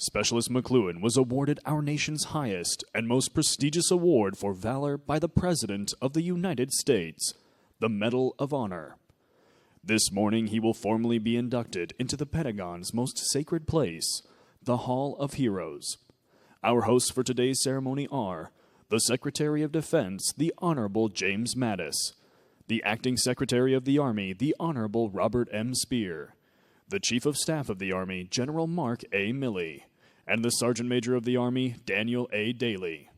Specialist McCloughan was awarded our nation's highest and most prestigious award for valor by the President of the United States, the Medal of Honor. This morning, he will formally be inducted into the Pentagon's most sacred place, the Hall of Heroes. Our hosts for today's ceremony are the Secretary of Defense, the Honorable James Mattis, the Acting Secretary of the Army, the Honorable Robert M. Speer, the Chief of Staff of the Army, General Mark A. Milley, and the Sergeant Major of the Army, Daniel A. Daly.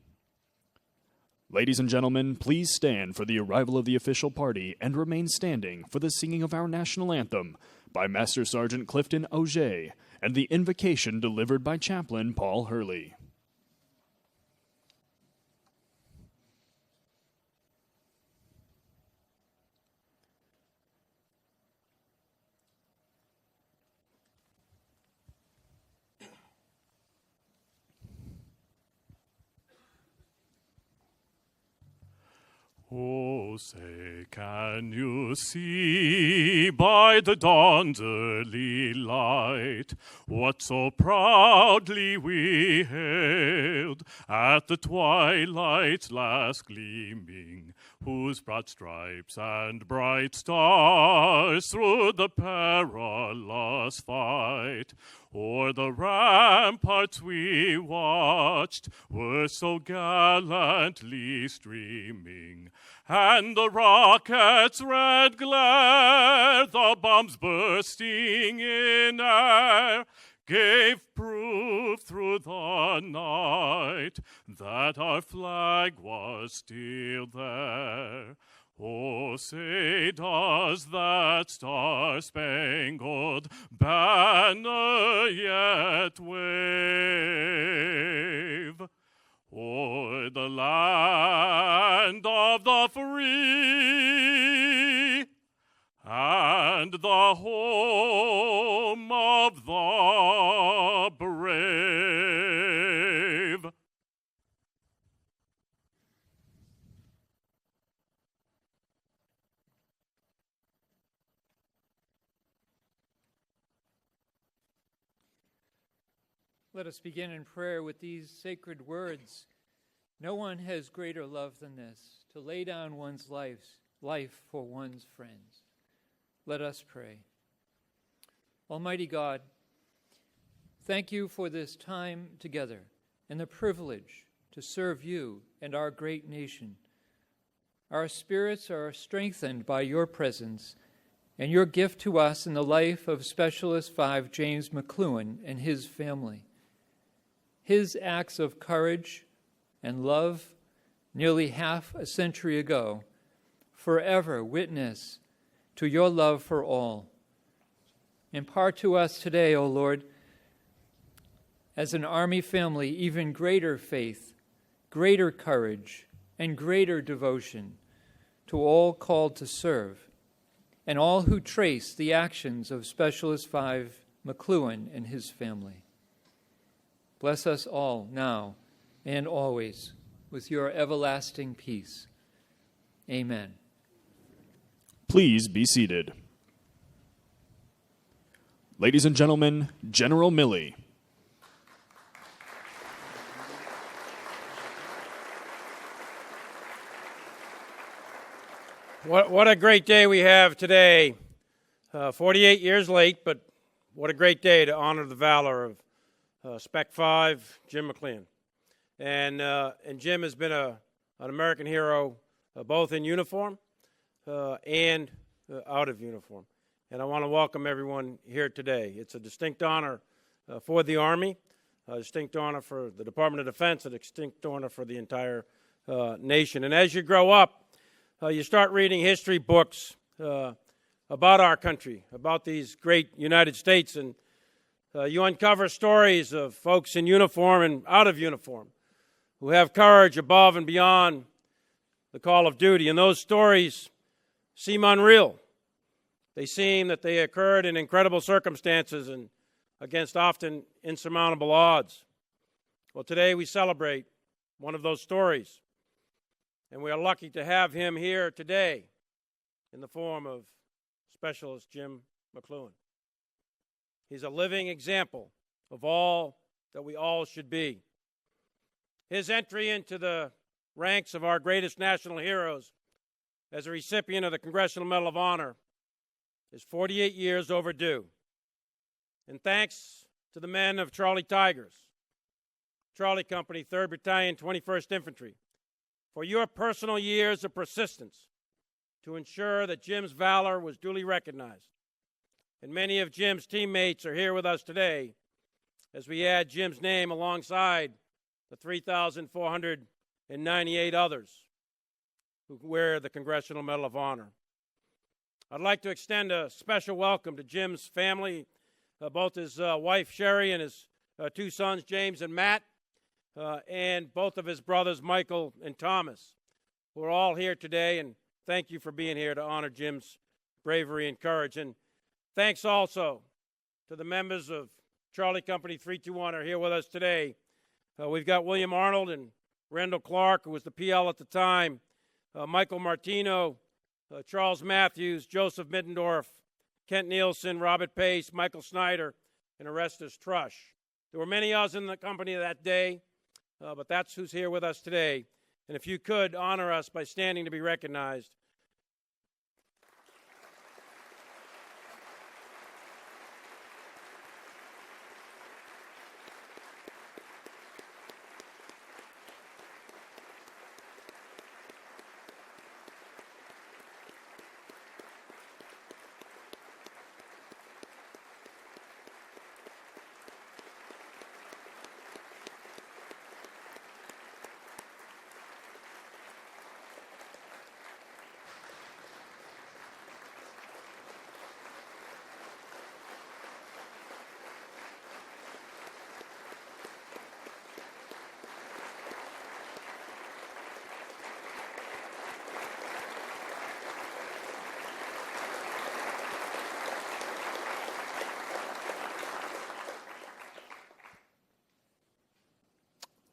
Ladies and gentlemen, please stand for the arrival of the official party and remain standing for the singing of our national anthem by Master Sergeant Clifton Auger and the invocation delivered by Chaplain Paul Hurley. Oh, say, can you see by the dawn's early light what so proudly we hailed at the twilight's last gleaming, whose broad stripes and bright stars through the perilous fight o'er the ramparts we watched were so gallantly streaming, and the rocket's red glare, the bombs bursting in air, gave proof through the night that our flag was still there. Oh, say, does that star-spangled banner yet wave o'er the land of the free and the home of the brave? Let us begin in prayer with these sacred words. No one has greater love than this, to lay down one's life for one's friends. Let us pray. Almighty God, thank you for this time together and the privilege to serve you and our great nation. Our spirits are strengthened by your presence and your gift to us in the life of Specialist 5 James McCloughan and his family. His acts of courage and love nearly half a century ago forever witness to your love for all. Impart to us today, O Lord, as an Army family, even greater faith, greater courage, and greater devotion to all called to serve, and all who trace the actions of Specialist 5 McCloughan and his family. Bless us all now and always with your everlasting peace. Amen. Please be seated. Ladies and gentlemen, General Milley. What a great day we have today. 48 years late, but what a great day to honor the valor of Spec 5, Jim McCloughan. And Jim has been an American hero both in uniform and out of uniform. And I want to welcome everyone here today. It's a distinct honor for the Army, a distinct honor for the Department of Defense, a distinct honor for the entire nation. And as you grow up, you start reading history books about our country, about these great United States, and you uncover stories of folks in uniform and out of uniform who have courage above and beyond the call of duty. And those stories seem unreal. They seem that they occurred in incredible circumstances and against often insurmountable odds. Well, today we celebrate one of those stories. And we are lucky to have him here today in the form of Specialist Jim McCloughan. He's a living example of all that we all should be. His entry into the ranks of our greatest national heroes as a recipient of the Congressional Medal of Honor is 48 years overdue. And thanks to the men of Charlie Tigers, Charlie Company, 3rd Battalion, 21st Infantry, for your personal years of persistence to ensure that Jim's valor was duly recognized. And many of Jim's teammates are here with us today as we add Jim's name alongside the 3,498 others who wear the Congressional Medal of Honor. I'd like to extend a special welcome to Jim's family, both his wife Sherry and his 2 sons James and Matt, and both of his brothers Michael and Thomas, who are all here today, and thank you for being here to honor Jim's bravery and courage. And thanks also to the members of Charlie Company 321 who are here with us today. We've got William Arnold and Randall Clark, who was the PL at the time, Michael Martino, Charles Matthews, Joseph Middendorf, Kent Nielsen, Robert Pace, Michael Snyder, and Orestes Trush. There were many of us in the company that day, but that's who's here with us today. And if you could honor us by standing to be recognized.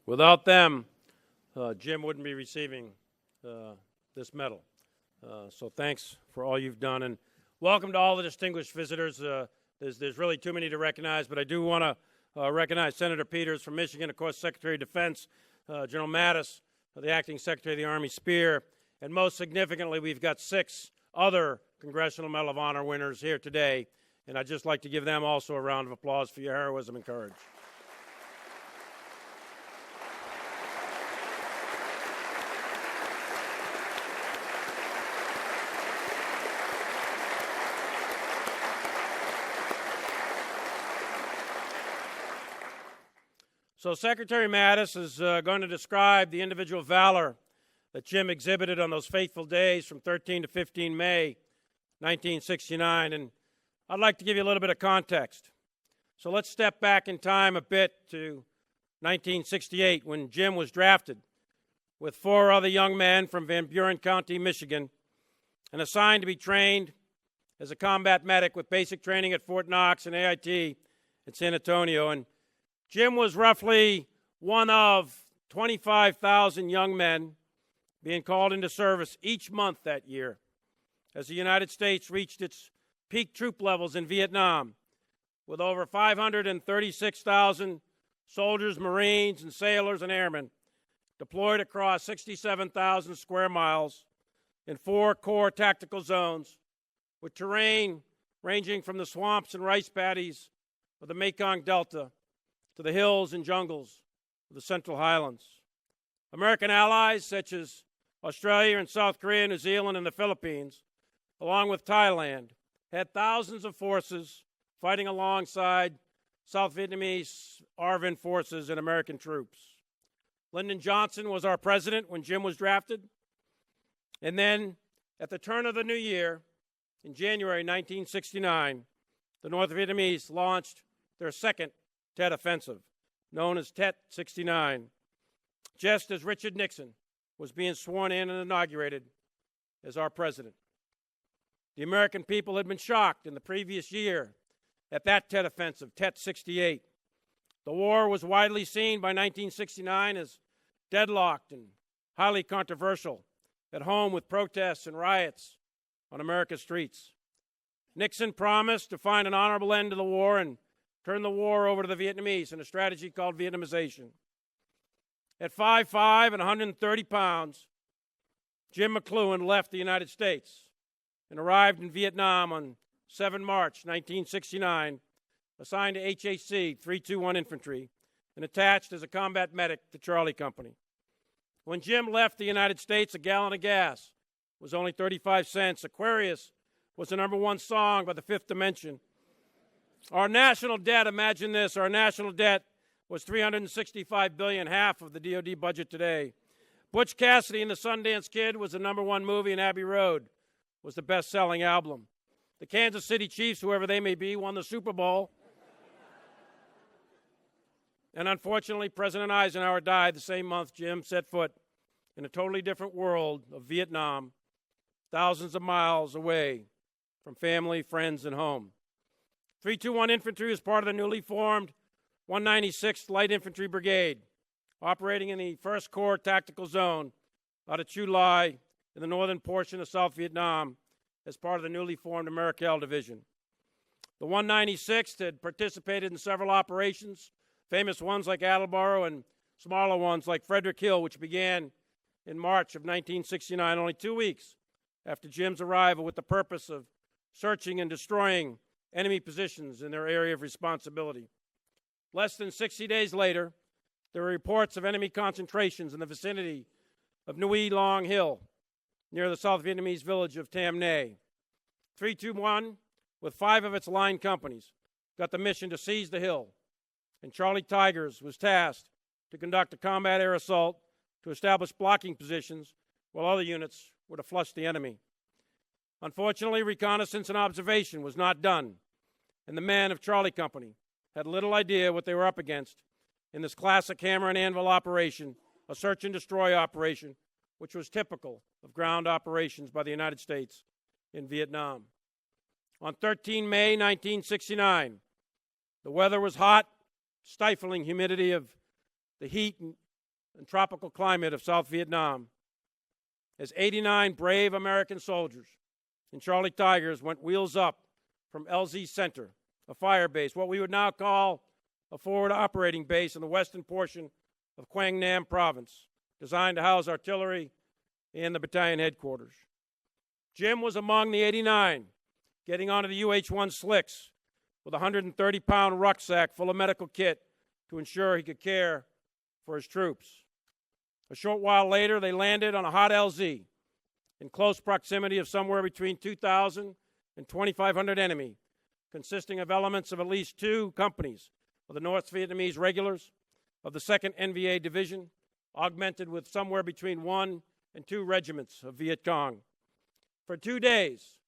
Without them, Jim wouldn't be receiving this medal. So thanks for all you've done. And welcome to all the distinguished visitors. There's really too many to recognize, but I do want to recognize Senator Peters from Michigan, of course, Secretary of Defense, General Mattis, the Acting Secretary of the Army Spc, and most significantly, we've got 6 other Congressional Medal of Honor winners here today, and I'd just like to give them also a round of applause for your heroism and courage. So Secretary Mattis is going to describe the individual valor that Jim exhibited on those fateful days from 13 to 15 May 1969, and I'd like to give you a little bit of context. So let's step back in time a bit to 1968 when Jim was drafted with 4 other young men from Van Buren County, Michigan, and assigned to be trained as a combat medic with basic training at Fort Knox and AIT at San Antonio. And Jim was roughly one of 25,000 young men being called into service each month that year as the United States reached its peak troop levels in Vietnam, with over 536,000 soldiers, Marines, and sailors and airmen deployed across 67,000 square miles in 4 core tactical zones, with terrain ranging from the swamps and rice paddies of the Mekong Delta to the hills and jungles of the Central Highlands. American allies such as Australia and South Korea, New Zealand, and the Philippines, along with Thailand, had thousands of forces fighting alongside South Vietnamese ARVN forces and American troops. Lyndon Johnson was our president when Jim was drafted. And then at the turn of the new year, in January 1969, the North Vietnamese launched their second Tet Offensive, known as Tet 69, just as Richard Nixon was being sworn in and inaugurated as our president. The American people had been shocked in the previous year at that Tet Offensive, Tet 68. The war was widely seen by 1969 as deadlocked and highly controversial, at home with protests and riots on America's streets. Nixon promised to find an honorable end to the war and turned the war over to the Vietnamese in a strategy called Vietnamization. At 5'5" and 130 pounds, Jim McCloughan left the United States and arrived in Vietnam on 7 March 1969, assigned to HAC 321 Infantry, and attached as a combat medic to Charlie Company. When Jim left the United States, a gallon of gas was only 35 cents. Aquarius was the #1 song by the Fifth Dimension. Our national debt, imagine this, our national debt was $365 billion, half of the DoD budget today. Butch Cassidy and the Sundance Kid was the #1 movie, and Abbey Road was the best-selling album. The Kansas City Chiefs, whoever they may be, won the Super Bowl. And unfortunately, President Eisenhower died the same month Jim set foot in a totally different world of Vietnam, thousands of miles away from family, friends, and home. 321 Infantry is part of the newly formed 196th Light Infantry Brigade, operating in the 1st Corps Tactical Zone out of Chu Lai in the northern portion of South Vietnam as part of the newly formed Americal Division. The 196th had participated in several operations, famous ones like Attleboro and smaller ones like Frederick Hill, which began in March of 1969, only 2 weeks after Jim's arrival, with the purpose of searching and destroying enemy positions in their area of responsibility. Less than 60 days later, there were reports of enemy concentrations in the vicinity of Nguyen Long Hill, near the South Vietnamese village of Tam Nay. 321, with 5 of its line companies, got the mission to seize the hill, and Charlie Tigers was tasked to conduct a combat air assault to establish blocking positions while other units were to flush the enemy. Unfortunately, reconnaissance and observation was not done, and the men of Charlie Company had little idea what they were up against in this classic hammer and anvil operation, a search and destroy operation, which was typical of ground operations by the United States in Vietnam. On 13 May 1969, the weather was hot, stifling humidity of the heat and tropical climate of South Vietnam, as 89 brave American soldiers in Charlie Tigers went wheels up from LZ Center, a fire base, what we would now call a forward operating base in the western portion of Quang Nam Province, designed to house artillery and the battalion headquarters. Jim was among the 89, getting onto the UH-1 Slicks with a 130-pound rucksack full of medical kit to ensure he could care for his troops. A short while later, they landed on a hot LZ in close proximity of somewhere between 2,000 and 2,500 enemy, consisting of elements of at least 2 companies of the North Vietnamese regulars of the 2nd NVA Division, augmented with somewhere between 1 and 2 regiments of Viet Cong. For 2 days,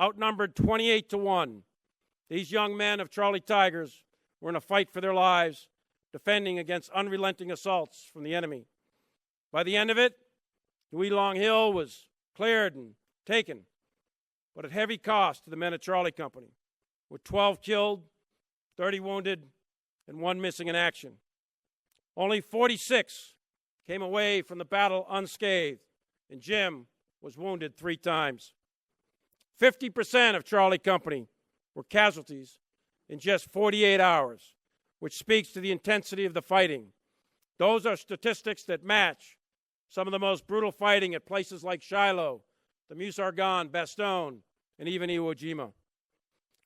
outnumbered 28-1, these young men of Charlie Tigers were in a fight for their lives, defending against unrelenting assaults from the enemy. By the end of it, Nguyen Long Hill was cleared and taken, but at heavy cost to the men of Charlie Company, with 12 killed, 30 wounded, and 1 missing in action. Only 46 came away from the battle unscathed, and Jim was wounded 3 times. 50% of Charlie Company were casualties in just 48 hours, which speaks to the intensity of the fighting. Those are statistics that match some of the most brutal fighting at places like Shiloh, the Meuse-Argonne, Bastogne, and even Iwo Jima.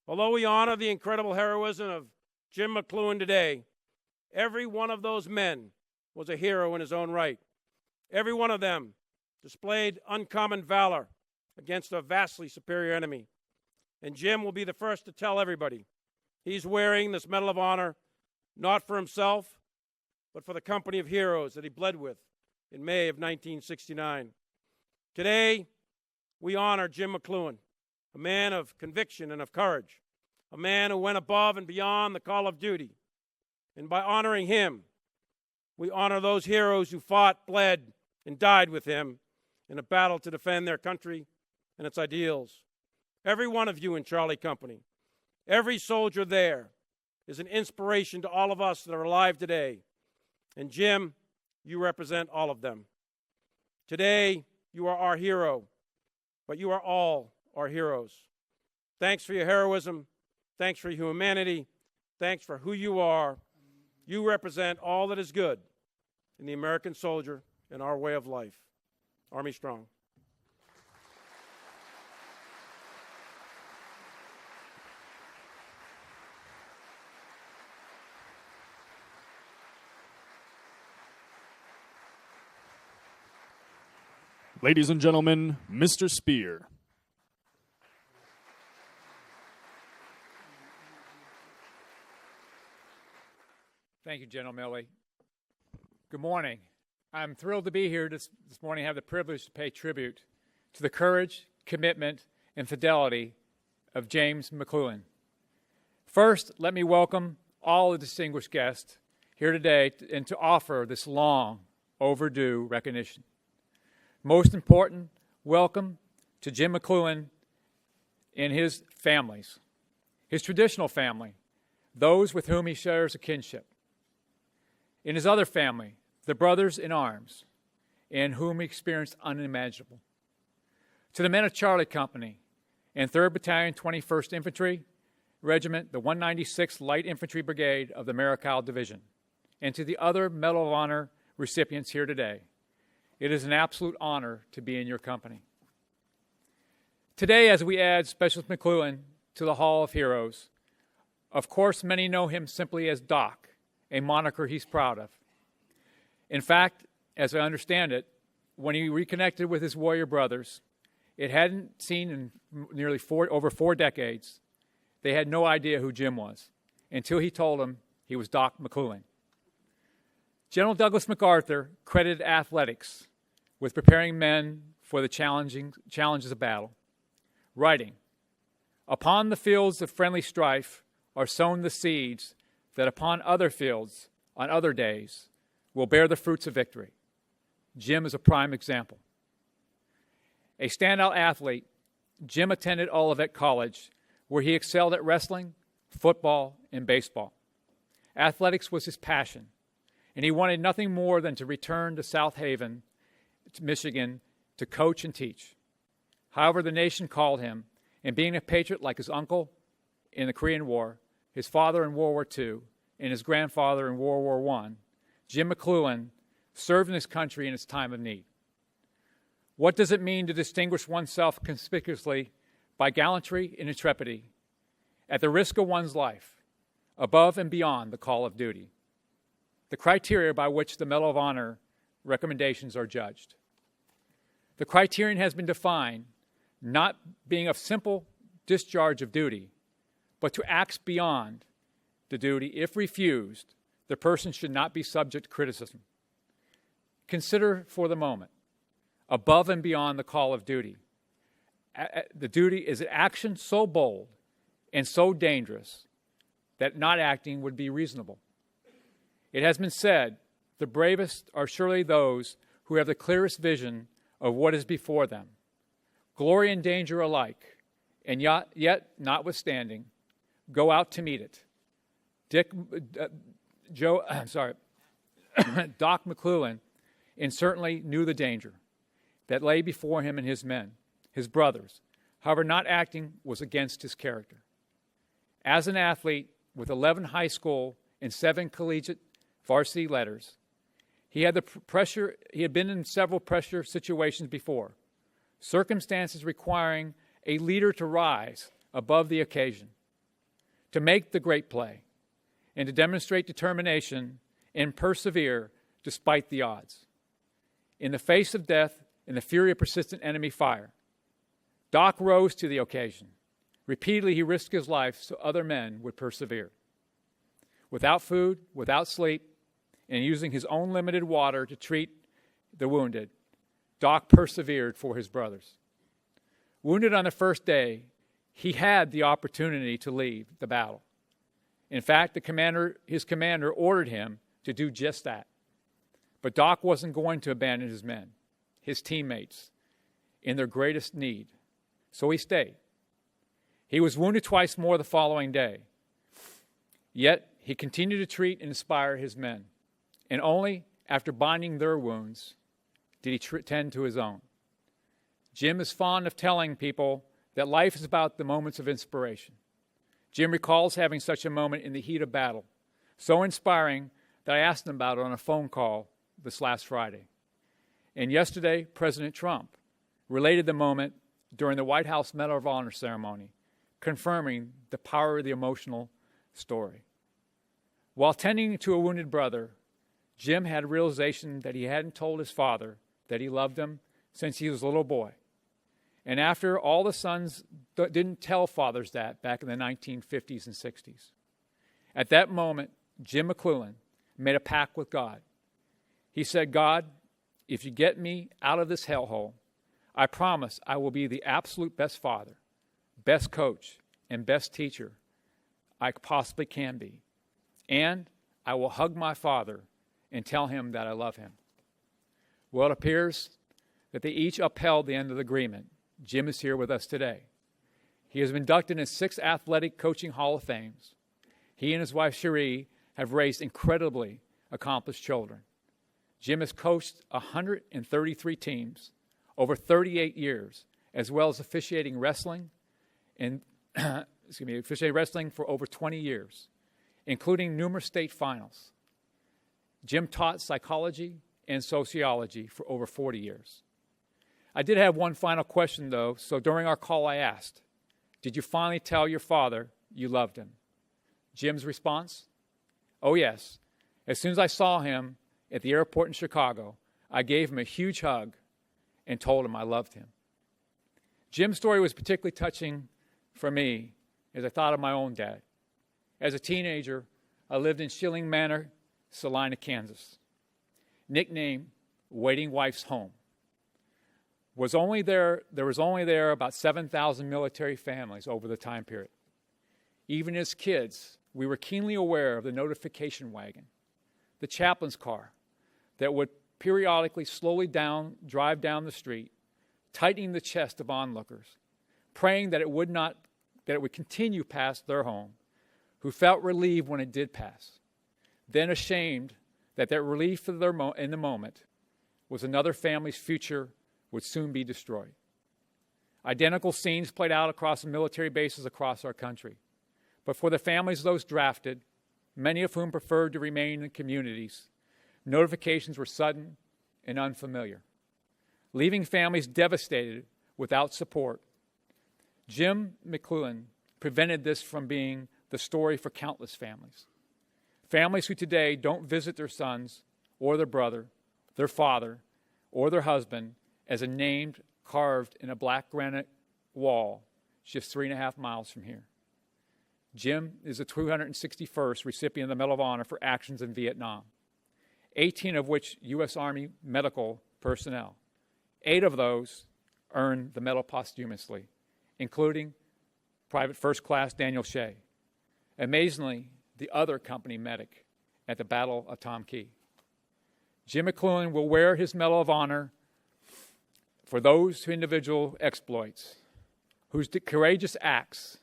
Although we honor the incredible heroism of Jim McCloughan today, every one of those men was a hero in his own right. Every one of them displayed uncommon valor against a vastly superior enemy. And Jim will be the first to tell everybody he's wearing this Medal of Honor not for himself, but for the company of heroes that he bled with in May of 1969. Today, we honor Jim McCloughan, a man of conviction and of courage, a man who went above and beyond the call of duty. And by honoring him, we honor those heroes who fought, bled, and died with him in a battle to defend their country and its ideals. Every one of you in Charlie Company, every soldier there, is an inspiration to all of us that are alive today. And Jim, you represent all of them. Today, you are our hero, but you are all our heroes. Thanks for your heroism. Thanks for your humanity. Thanks for who you are. You represent all that is good in the American soldier and our way of life. Army strong. Ladies and gentlemen, Mr. Spear. Thank you, General Milley. Good morning. I'm thrilled to be here this morning. I have the privilege to pay tribute to the courage, commitment, and fidelity of James McCloughan. First, let me welcome all the distinguished guests here today and to offer this long overdue recognition. Most important, welcome to Jim McCloughan and his families, his traditional family, those with whom he shares a kinship. In his other family, the brothers in arms, in whom he experienced unimaginable. To the men of Charlie Company and 3rd Battalion, 21st Infantry Regiment, the 196th Light Infantry Brigade of the Maricao Division, and to the other Medal of Honor recipients here today, it is an absolute honor to be in your company. Today, as we add Specialist McCloughan to the Hall of Heroes, of course, many know him simply as Doc, a moniker he's proud of. In fact, as I understand it, when he reconnected with his warrior brothers, it hadn't seen in nearly over 4 decades. They had no idea who Jim was until he told them he was Doc McCloughan. General Douglas MacArthur credited athletics with preparing men for the challenges of battle, writing, "Upon the fields of friendly strife are sown the seeds that upon other fields, on other days, will bear the fruits of victory." Jim is a prime example. A standout athlete, Jim attended Olivet College, where he excelled at wrestling, football, and baseball. Athletics was his passion, and he wanted nothing more than to return to South Haven, to Michigan, to coach and teach. However, the nation called him, and being a patriot like his uncle in the Korean War, his father in World War II, and his grandfather in World War I, Jim McCloughan served in his country in its time of need. What does it mean to distinguish oneself conspicuously by gallantry and intrepidity, at the risk of one's life, above and beyond the call of duty? The criteria by which the Medal of Honor recommendations are judged. The criterion has been defined not being a simple discharge of duty, but to acts beyond the duty. If refused, the person should not be subject to criticism. Consider for the moment, above and beyond the call of duty. The duty is an action so bold and so dangerous that not acting would be reasonable. It has been said, the bravest are surely those who have the clearest vision of what is before them, glory and danger alike, and yet notwithstanding, go out to meet it. Doc McCloughan, and certainly knew the danger that lay before him and his men, his brothers. However, not acting was against his character. As an athlete with 11 high school and 7 collegiate varsity letters, he had been in several pressure situations before, circumstances requiring a leader to rise above the occasion, to make the great play, and to demonstrate determination and persevere despite the odds. In the face of death and the fury of persistent enemy fire, Doc rose to the occasion. Repeatedly, he risked his life so other men would persevere. Without food, without sleep, and using his own limited water to treat the wounded, Doc persevered for his brothers. Wounded on the first day, he had the opportunity to leave the battle. In fact, his commander ordered him to do just that. But Doc wasn't going to abandon his men, his teammates, in their greatest need. So he stayed. He was wounded twice more the following day. Yet he continued to treat and inspire his men. And only after binding their wounds did he tend to his own. Jim is fond of telling people that life is about the moments of inspiration. Jim recalls having such a moment in the heat of battle, so inspiring that I asked him about it on a phone call this last Friday. And yesterday, President Trump related the moment during the White House Medal of Honor ceremony, confirming the power of the emotional story. While tending to a wounded brother, Jim had a realization that he hadn't told his father that he loved him since he was a little boy. And after all the sons didn't tell fathers that back in the 1950s and 60s. At that moment, Jim McCloughan made a pact with God. He said, God, if you get me out of this hellhole, I promise I will be the absolute best father, best coach, and best teacher I possibly can be. And I will hug my father and tell him that I love him. Well, it appears that they each upheld the end of the agreement. Jim is here with us today. He has been inducted in 6 athletic coaching Hall of Fames. He and his wife, Cherie, have raised incredibly accomplished children. Jim has coached 133 teams over 38 years, as well as officiating wrestling for over 20 years, including numerous state finals. Jim taught psychology and sociology for over 40 years. I did have one final question, though, so during our call I asked, did you finally tell your father you loved him? Jim's response? Oh, yes. As soon as I saw him at the airport in Chicago, I gave him a huge hug and told him I loved him. Jim's story was particularly touching for me as I thought of my own dad. As a teenager, I lived in Schilling Manor, Salina, Kansas, nicknamed Waiting Wife's Home. There was only there about 7,000 military families over the time period. Even as kids, we were keenly aware of the notification wagon, the chaplain's car that would periodically slowly drive down the street, tightening the chest of onlookers, praying that it would continue past their home, who felt relieved when it did pass, then ashamed that relief in the moment was another family's future would soon be destroyed. Identical scenes played out across the military bases across our country. But for the families of those drafted, many of whom preferred to remain in communities, notifications were sudden and unfamiliar, leaving families devastated without support. Jim McCloughan prevented this from being the story for countless families. Families who today don't visit their sons or their brother, their father, or their husband as a name carved in a black granite wall just 3.5 miles from here. Jim is the 261st recipient of the Medal of Honor for actions in Vietnam, 18 of which U.S. Army medical personnel. 8 of those earned the medal posthumously, including Private First Class Daniel Shea. Amazingly, the other company medic at the Battle of Tom Key. Jim McCloughan will wear his Medal of Honor for those individual exploits, whose courageous acts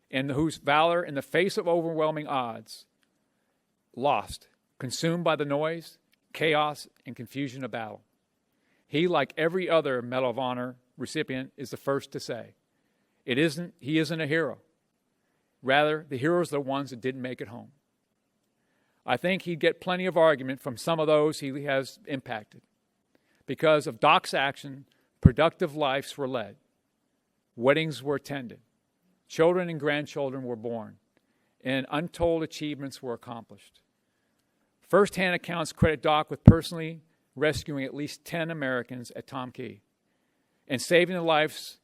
and whose valor in the face of overwhelming odds lost, consumed by the noise, chaos, and confusion of battle. He, like every other Medal of Honor recipient, is the first to say, he isn't a hero. Rather, the heroes are the ones that didn't make it home. I think he'd get plenty of argument from some of those he has impacted. Because of Doc's action, productive lives were led. Weddings were attended. Children and grandchildren were born. And untold achievements were accomplished. First-hand accounts credit Doc with personally rescuing at least 10 Americans at Tom Key and saving the lives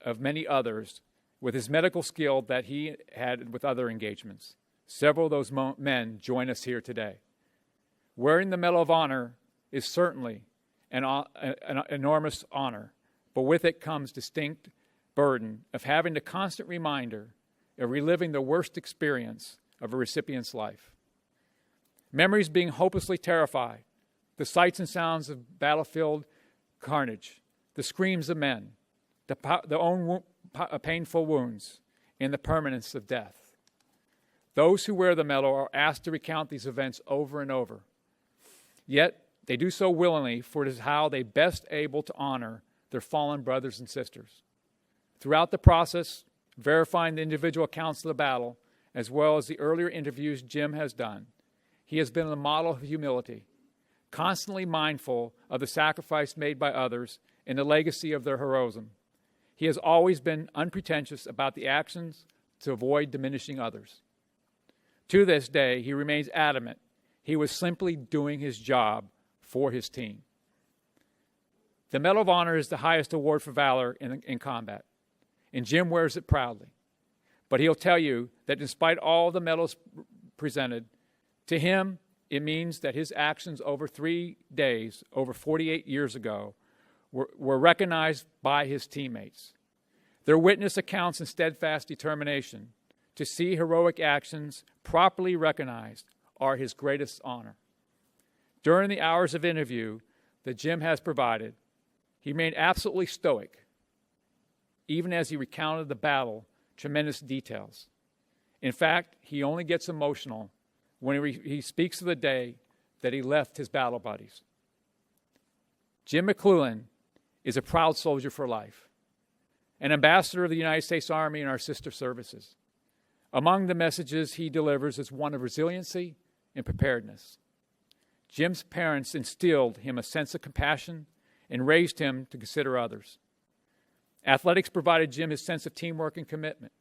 of many others with his medical skill that he had with other engagements. Several of those men join us here today. Wearing the Medal of Honor is certainly an enormous honor, but with it comes distinct burden of having the constant reminder of reliving the worst experience of a recipient's life. Memories being hopelessly terrified, the sights and sounds of battlefield carnage, the screams of men, the painful wounds, and the permanence of death. Those who wear the medal are asked to recount these events over and over. Yet, they do so willingly, for it is how they best able to honor their fallen brothers and sisters. Throughout the process verifying the individual accounts of the battle, as well as the earlier interviews Jim has done. He has been a model of humility, constantly mindful of the sacrifice made by others and the legacy of their heroism. He has always been unpretentious about the actions to avoid diminishing others. To this day, he remains adamant he was simply doing his job for his team. The Medal of Honor is the highest award for valor in combat, and Jim wears it proudly. But he'll tell you that despite all the medals presented, to him, it means that his actions over 3 days, over 48 years ago, were recognized by his teammates. Their witness accounts and steadfast determination to see heroic actions properly recognized are his greatest honor. During the hours of interview that Jim has provided, he remained absolutely stoic, even as he recounted the battle, tremendous details. In fact, he only gets emotional when he speaks of the day that he left his battle buddies. Jim McCloughan is a proud soldier for life, an ambassador of the United States Army and our sister services. Among the messages he delivers is one of resiliency and preparedness. Jim's parents instilled him a sense of compassion and raised him to consider others. Athletics provided Jim his sense of teamwork and commitment.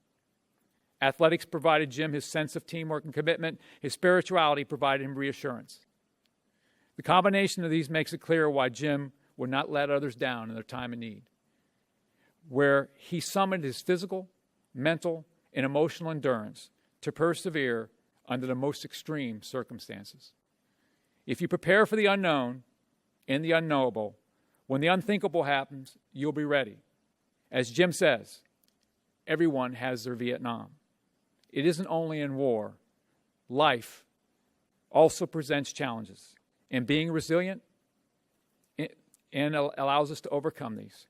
Athletics provided Jim his sense of teamwork and commitment. His spirituality provided him reassurance. The combination of these makes it clear why Jim would not let others down in their time of need, where he summoned his physical, mental, and emotional endurance to persevere under the most extreme circumstances. If you prepare for the unknown and the unknowable, when the unthinkable happens, you'll be ready. As Jim says, everyone has their Vietnam. It isn't only in war. Life also presents challenges, and being resilient and allows us to overcome these.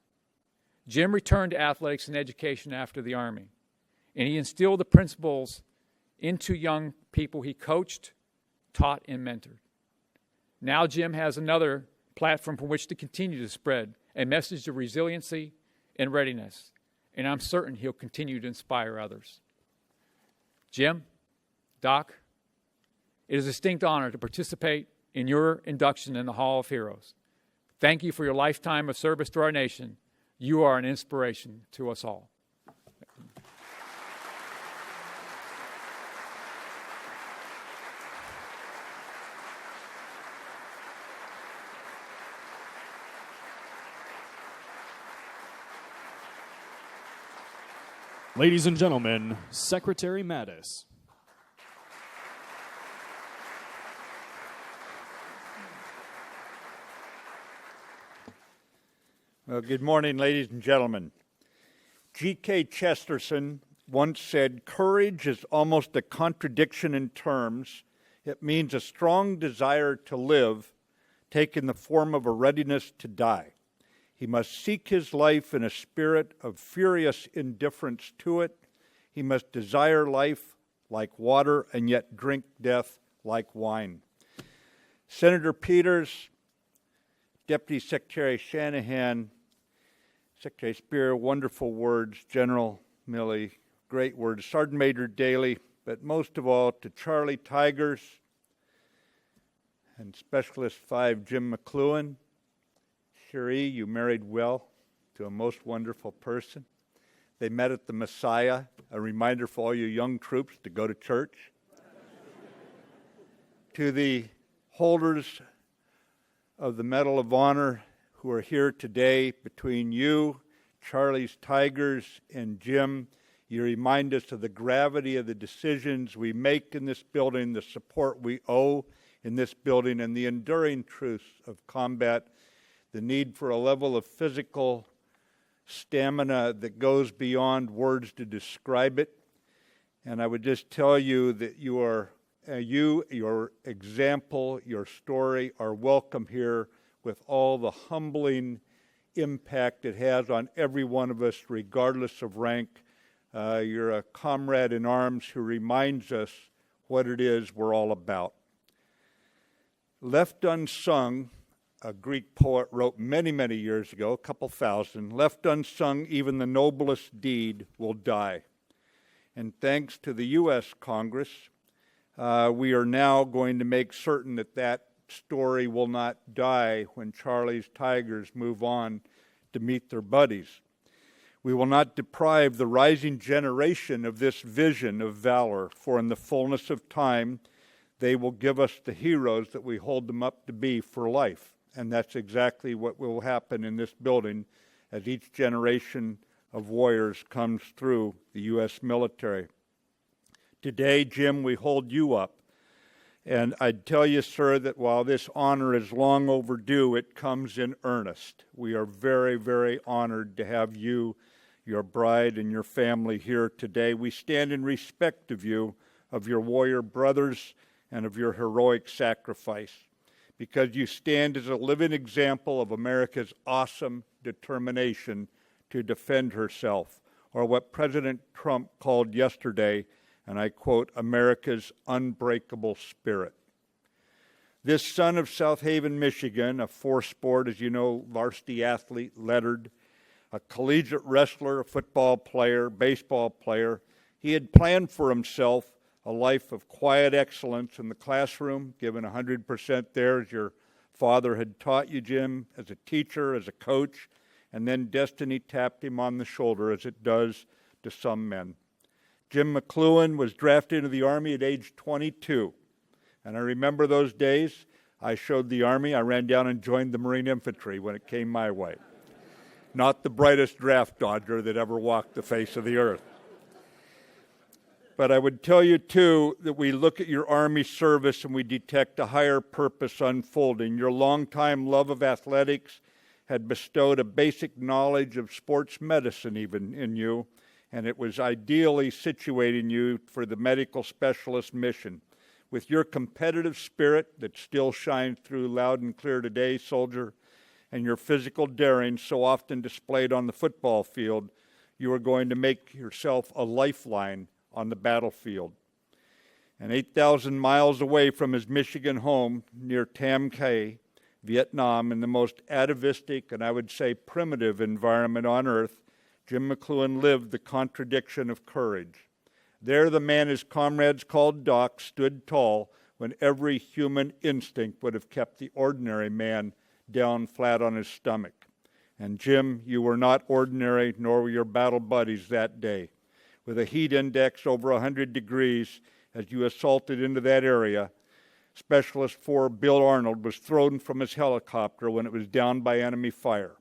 Jim returned to athletics and education after the Army, and he instilled the principles into young people he coached, taught, and mentored. Now Jim has another platform from which to continue to spread a message of resiliency and readiness, and I'm certain he'll continue to inspire others. Jim, Doc, it is a distinct honor to participate in your induction in the Hall of Heroes. Thank you for your lifetime of service to our nation. You are an inspiration to us all. Ladies and gentlemen, Secretary Mattis. Well, good morning, ladies and gentlemen. G.K. Chesterton once said, "Courage is almost a contradiction in terms. It means a strong desire to live, taking the form of a readiness to die. He must seek his life in a spirit of furious indifference to it. He must desire life like water and yet drink death like wine." Senator Peters, Deputy Secretary Shanahan, Secretary Spear, wonderful words. General Milley, great words. Sergeant Major Daly, but most of all to Charlie Tigers and Specialist 5 Jim McCloughan. Cherie, you married well to a most wonderful person. They met at the Messiah, a reminder for all you young troops to go to church. To the holders of the Medal of Honor who are here today, between you, Charlie's Tigers, and Jim, you remind us of the gravity of the decisions we make in this building, the support we owe in this building, and the enduring truths of combat, the need for a level of physical stamina that goes beyond words to describe it. And I would just tell you that your example, your story are welcome here with all the humbling impact it has on every one of us, regardless of rank. You're a comrade in arms who reminds us what it is we're all about. Left unsung, a Greek poet wrote many, many years ago, a couple thousand, left unsung, even the noblest deed will die. And thanks to the U.S. Congress, we are now going to make certain that that story will not die when Charlie's Tigers move on to meet their buddies. We will not deprive the rising generation of this vision of valor, for in the fullness of time, they will give us the heroes that we hold them up to be for life. And that's exactly what will happen in this building as each generation of warriors comes through the U.S. military. Today, Jim, we hold you up. And I'd tell you, sir, that while this honor is long overdue, it comes in earnest. We are very, very honored to have you, your bride, and your family here today. We stand in respect of you, of your warrior brothers, and of your heroic sacrifice, because you stand as a living example of America's awesome determination to defend herself, or what President Trump called yesterday, and I quote, America's unbreakable spirit. This son of South Haven, Michigan, a four-sport, as you know, varsity athlete, lettered, a collegiate wrestler, a football player, baseball player, he had planned for himself a life of quiet excellence in the classroom, given 100% there, as your father had taught you, Jim, as a teacher, as a coach, and then destiny tapped him on the shoulder, as it does to some men. Jim McCloughan was drafted into the Army at age 22. And I remember those days. I showed the Army. I ran down and joined the Marine Infantry when it came my way. Not the brightest draft dodger that ever walked the face of the earth. But I would tell you, too, that we look at your Army service and we detect a higher purpose unfolding. Your longtime love of athletics had bestowed a basic knowledge of sports medicine even in you, and it was ideally situating you for the medical specialist mission. With your competitive spirit that still shines through loud and clear today, soldier, and your physical daring so often displayed on the football field, you are going to make yourself a lifeline on the battlefield. And 8,000 miles away from his Michigan home near Tam Khe, Vietnam, in the most atavistic and I would say primitive environment on earth, Jim McCloughan lived the contradiction of courage. There the man his comrades called Doc stood tall when every human instinct would have kept the ordinary man down flat on his stomach. And Jim, you were not ordinary, nor were your battle buddies that day. With a heat index over 100 degrees as you assaulted into that area, Specialist 4 Bill Arnold was thrown from his helicopter when it was down by enemy fire.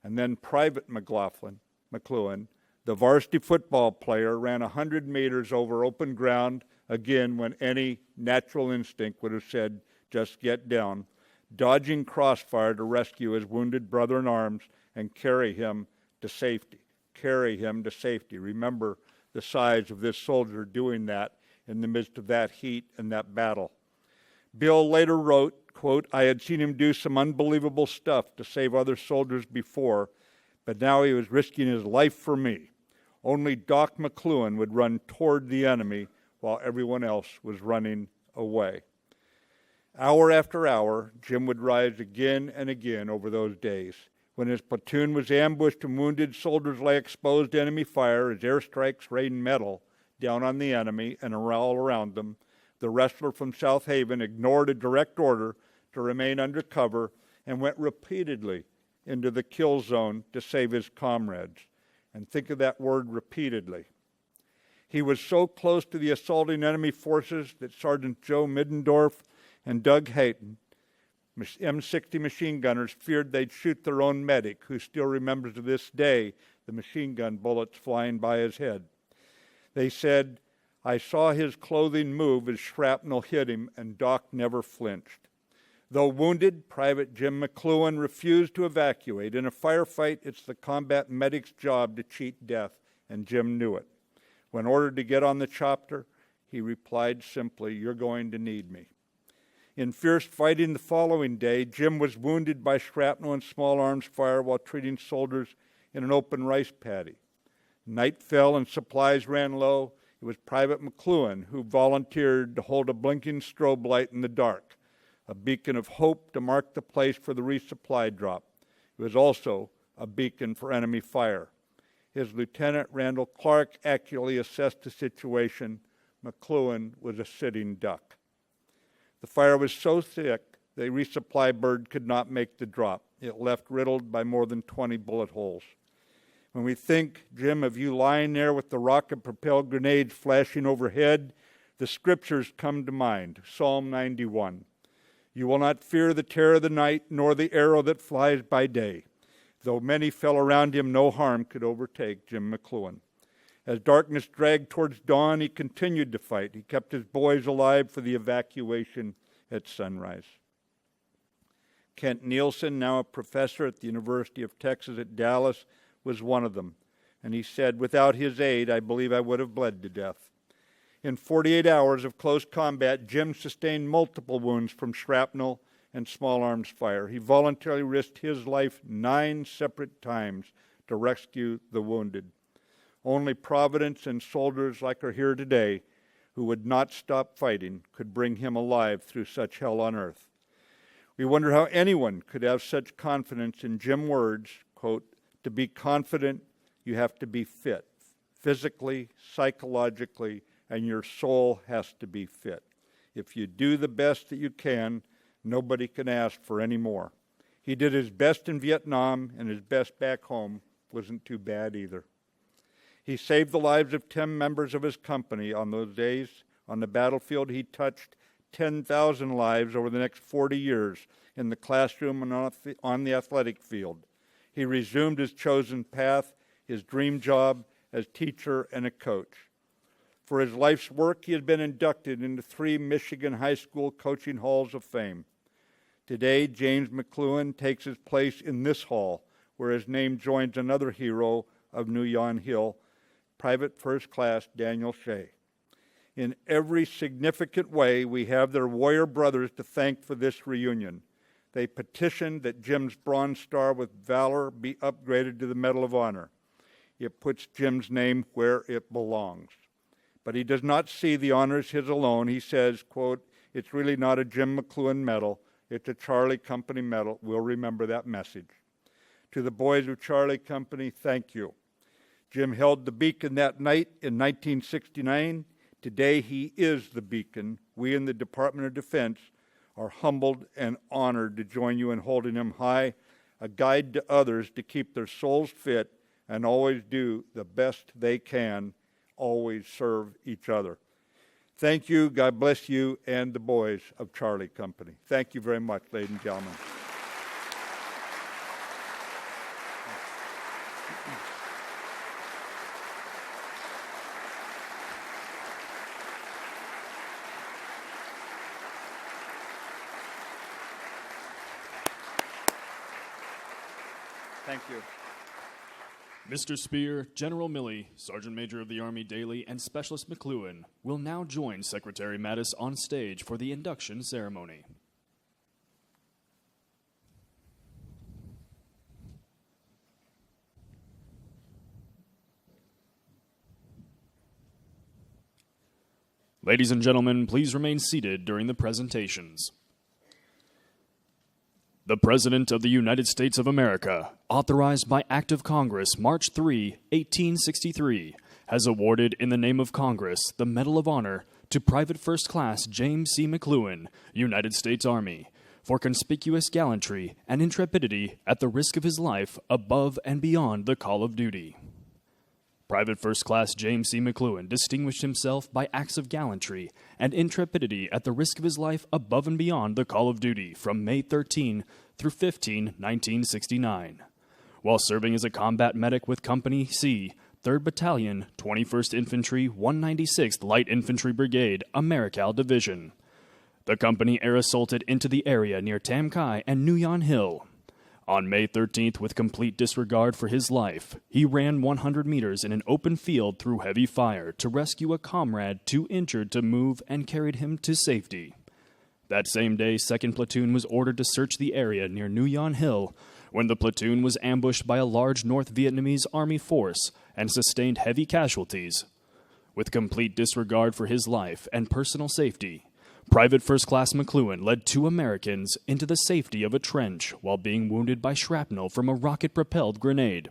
And then Private McCloughan, the varsity football player, ran 100 meters over open ground, again when any natural instinct would have said, just get down, dodging crossfire to rescue his wounded brother in arms and carry him to safety. Carry him to safety. Remember the size of this soldier doing that in the midst of that heat and that battle. Bill later wrote, quote, I had seen him do some unbelievable stuff to save other soldiers before, but now he was risking his life for me. Only Doc McCloughan would run toward the enemy while everyone else was running away. Hour after hour, Jim would rise again and again over those days. When his platoon was ambushed and wounded, soldiers lay exposed to enemy fire as airstrikes rained metal down on the enemy and all around them. The wrestler from South Haven ignored a direct order to remain under cover and went repeatedly into the kill zone to save his comrades. And think of that word, repeatedly. He was so close to the assaulting enemy forces that Sergeant Joe Middendorf and Doug Hayton, M60 machine gunners, feared they'd shoot their own medic, who still remembers to this day the machine gun bullets flying by his head. They said, I saw his clothing move as shrapnel hit him, and Doc never flinched. Though wounded, Private Jim McCloughan refused to evacuate. In a firefight, it's the combat medic's job to cheat death, and Jim knew it. When ordered to get on the chopper, he replied simply, you're going to need me. In fierce fighting the following day, Jim was wounded by shrapnel and small arms fire while treating soldiers in an open rice paddy. Night fell and supplies ran low. It was Private McCloughan who volunteered to hold a blinking strobe light in the dark, a beacon of hope to mark the place for the resupply drop. It was also a beacon for enemy fire. His lieutenant, Randall Clark, accurately assessed the situation. McCloughan was a sitting duck. The fire was so thick, the resupply bird could not make the drop. It left riddled by more than 20 bullet holes. When we think, Jim, of you lying there with the rocket-propelled grenades flashing overhead, the scriptures come to mind. Psalm 91. You will not fear the terror of the night, nor the arrow that flies by day. Though many fell around him, no harm could overtake Jim McCloughan. As darkness dragged towards dawn, he continued to fight. He kept his boys alive for the evacuation at sunrise. Kent Nielsen, now a professor at the University of Texas at Dallas, was one of them. And he said, without his aid, I believe I would have bled to death. In 48 hours of close combat, Jim sustained multiple wounds from shrapnel and small arms fire. He voluntarily risked his life 9 separate times to rescue the wounded. Only Providence and soldiers like are here today who would not stop fighting could bring him alive through such hell on earth. We wonder how anyone could have such confidence in Jim's words, quote, to be confident, you have to be fit, physically, psychologically, and your soul has to be fit. If you do the best that you can, nobody can ask for any more. He did his best in Vietnam, and his best back home wasn't too bad either. He saved the lives of 10 members of his company on those days. On the battlefield, he touched 10,000 lives over the next 40 years in the classroom and on the athletic field. He resumed his chosen path, his dream job as teacher and a coach. For his life's work, he has been inducted into 3 Michigan high school coaching halls of fame. Today, James McCloughan takes his place in this hall, where his name joins another hero of Nguyen Hill, Private First Class Daniel Shea. In every significant way, we have their warrior brothers to thank for this reunion. They petitioned that Jim's Bronze Star with Valor be upgraded to the Medal of Honor. It puts Jim's name where it belongs. But he does not see the honors his alone. He says, quote, it's really not a Jim McCloughan medal, it's a Charlie Company medal. We'll remember that message. To the boys of Charlie Company, thank you. Jim held the beacon that night in 1969. Today he is the beacon. We in the Department of Defense are humbled and honored to join you in holding him high, a guide to others to keep their souls fit and always do the best they can, always serve each other. Thank you, God bless you, and the boys of Charlie Company. Thank you very much, ladies and gentlemen. Thank you. Mr. Spear, General Milley, Sergeant Major of the Army Daily, and Specialist McCloughan will now join Secretary Mattis on stage for the induction ceremony. Ladies and gentlemen, please remain seated during the presentations. The President of the United States of America, authorized by Act of Congress March 3, 1863, has awarded in the name of Congress the Medal of Honor to Private First Class James C. McCloughan, United States Army, for conspicuous gallantry and intrepidity at the risk of his life above and beyond the call of duty. Private First Class James C. McCloughan distinguished himself by acts of gallantry and intrepidity at the risk of his life above and beyond the call of duty from May 13 through 15, 1969. While serving as a combat medic with Company C, 3rd Battalion, 21st Infantry, 196th Light Infantry Brigade, Americal Division. The company air assaulted into the area near Tam Kai and Nguyen Hill. On May 13th, with complete disregard for his life, he ran 100 meters in an open field through heavy fire to rescue a comrade too injured to move and carried him to safety. That same day, 2nd Platoon was ordered to search the area near Nguyen Hill when the platoon was ambushed by a large North Vietnamese Army force and sustained heavy casualties. With complete disregard for his life and personal safety, Private First Class McCloughan led 2 Americans into the safety of a trench while being wounded by shrapnel from a rocket-propelled grenade.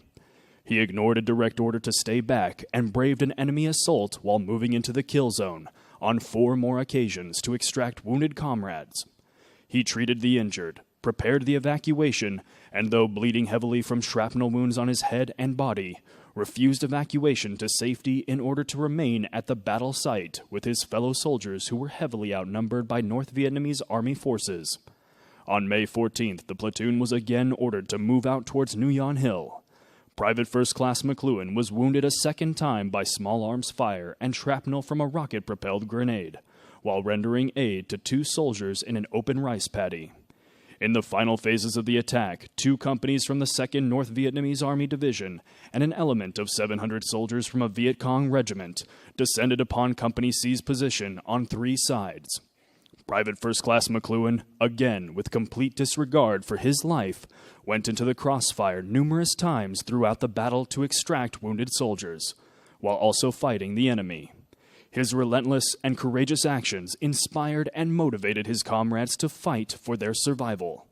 He ignored a direct order to stay back and braved an enemy assault while moving into the kill zone on 4 more occasions to extract wounded comrades. He treated the injured, prepared the evacuation, and though bleeding heavily from shrapnel wounds on his head and body, refused evacuation to safety in order to remain at the battle site with his fellow soldiers who were heavily outnumbered by North Vietnamese Army forces. On May 14th, the platoon was again ordered to move out towards Nguyen Hill. Private First Class McCloughan was wounded a second time by small arms fire and shrapnel from a rocket-propelled grenade, while rendering aid to 2 soldiers in an open rice paddy. In the final phases of the attack, 2 companies from the 2nd North Vietnamese Army Division and an element of 700 soldiers from a Viet Cong regiment descended upon Company C's position on 3 sides. Private First Class McCloughan, again with complete disregard for his life, went into the crossfire numerous times throughout the battle to extract wounded soldiers, while also fighting the enemy. His relentless and courageous actions inspired and motivated his comrades to fight for their survival.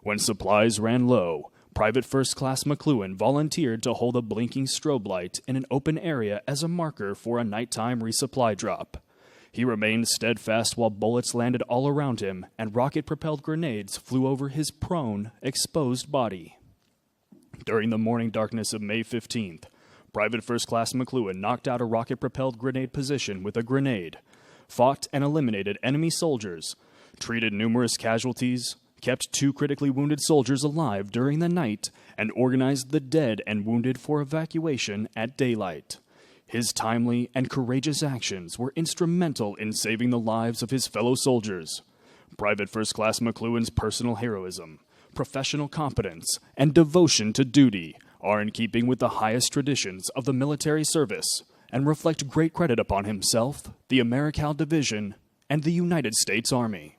When supplies ran low, Private First Class McCloughan volunteered to hold a blinking strobe light in an open area as a marker for a nighttime resupply drop. He remained steadfast while bullets landed all around him and rocket-propelled grenades flew over his prone, exposed body. During the morning darkness of May 15th, Private First Class McCloughan knocked out a rocket-propelled grenade position with a grenade, fought and eliminated enemy soldiers, treated numerous casualties, kept 2 critically wounded soldiers alive during the night, and organized the dead and wounded for evacuation at daylight. His timely and courageous actions were instrumental in saving the lives of his fellow soldiers. Private First Class McCloughan's personal heroism, professional competence, and devotion to duty are in keeping with the highest traditions of the military service and reflect great credit upon himself, the Americal Division, and the United States Army.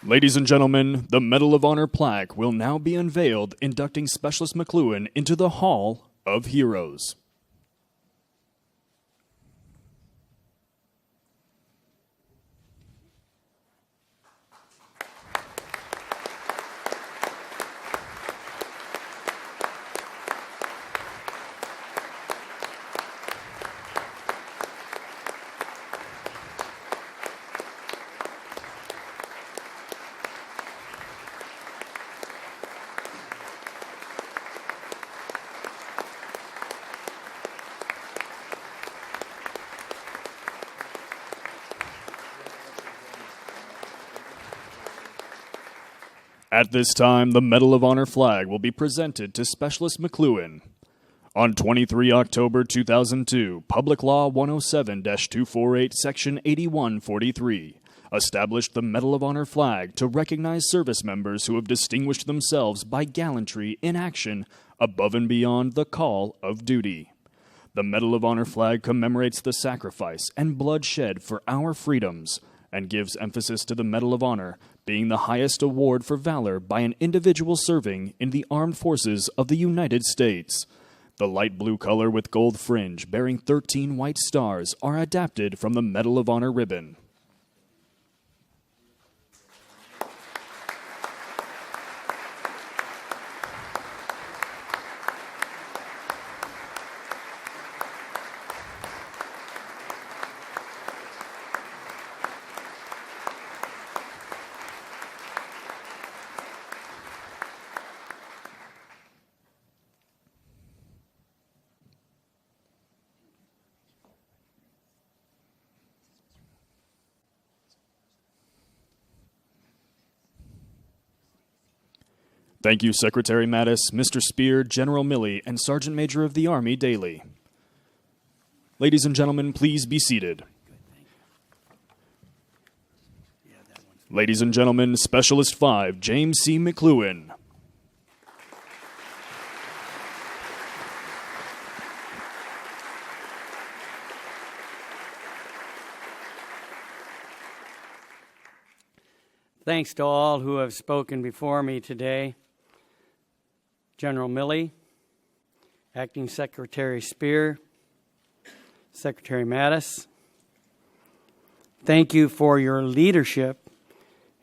Ladies and gentlemen, the Medal of Honor plaque will now be unveiled, inducting Specialist McCloughan into the Hall of Heroes. At this time, the Medal of Honor flag will be presented to Specialist McCloughan. On 23 October 2002, Public Law 107-248, Section 8143, established the Medal of Honor flag to recognize service members who have distinguished themselves by gallantry in action above and beyond the call of duty. The Medal of Honor flag commemorates the sacrifice and bloodshed for our freedoms and gives emphasis to the Medal of Honor being the highest award for valor by an individual serving in the armed forces of the United States. The light blue color with gold fringe bearing 13 white stars are adapted from the Medal of Honor ribbon. Thank you, Secretary Mattis, Mr. Spear, General Milley, and Sergeant Major of the Army Daly. Ladies and gentlemen, please be seated. Ladies and gentlemen, Specialist 5, James C. McCloughan. Thanks to all who have spoken before me today. General Milley, Acting Secretary Spear, Secretary Mattis, thank you for your leadership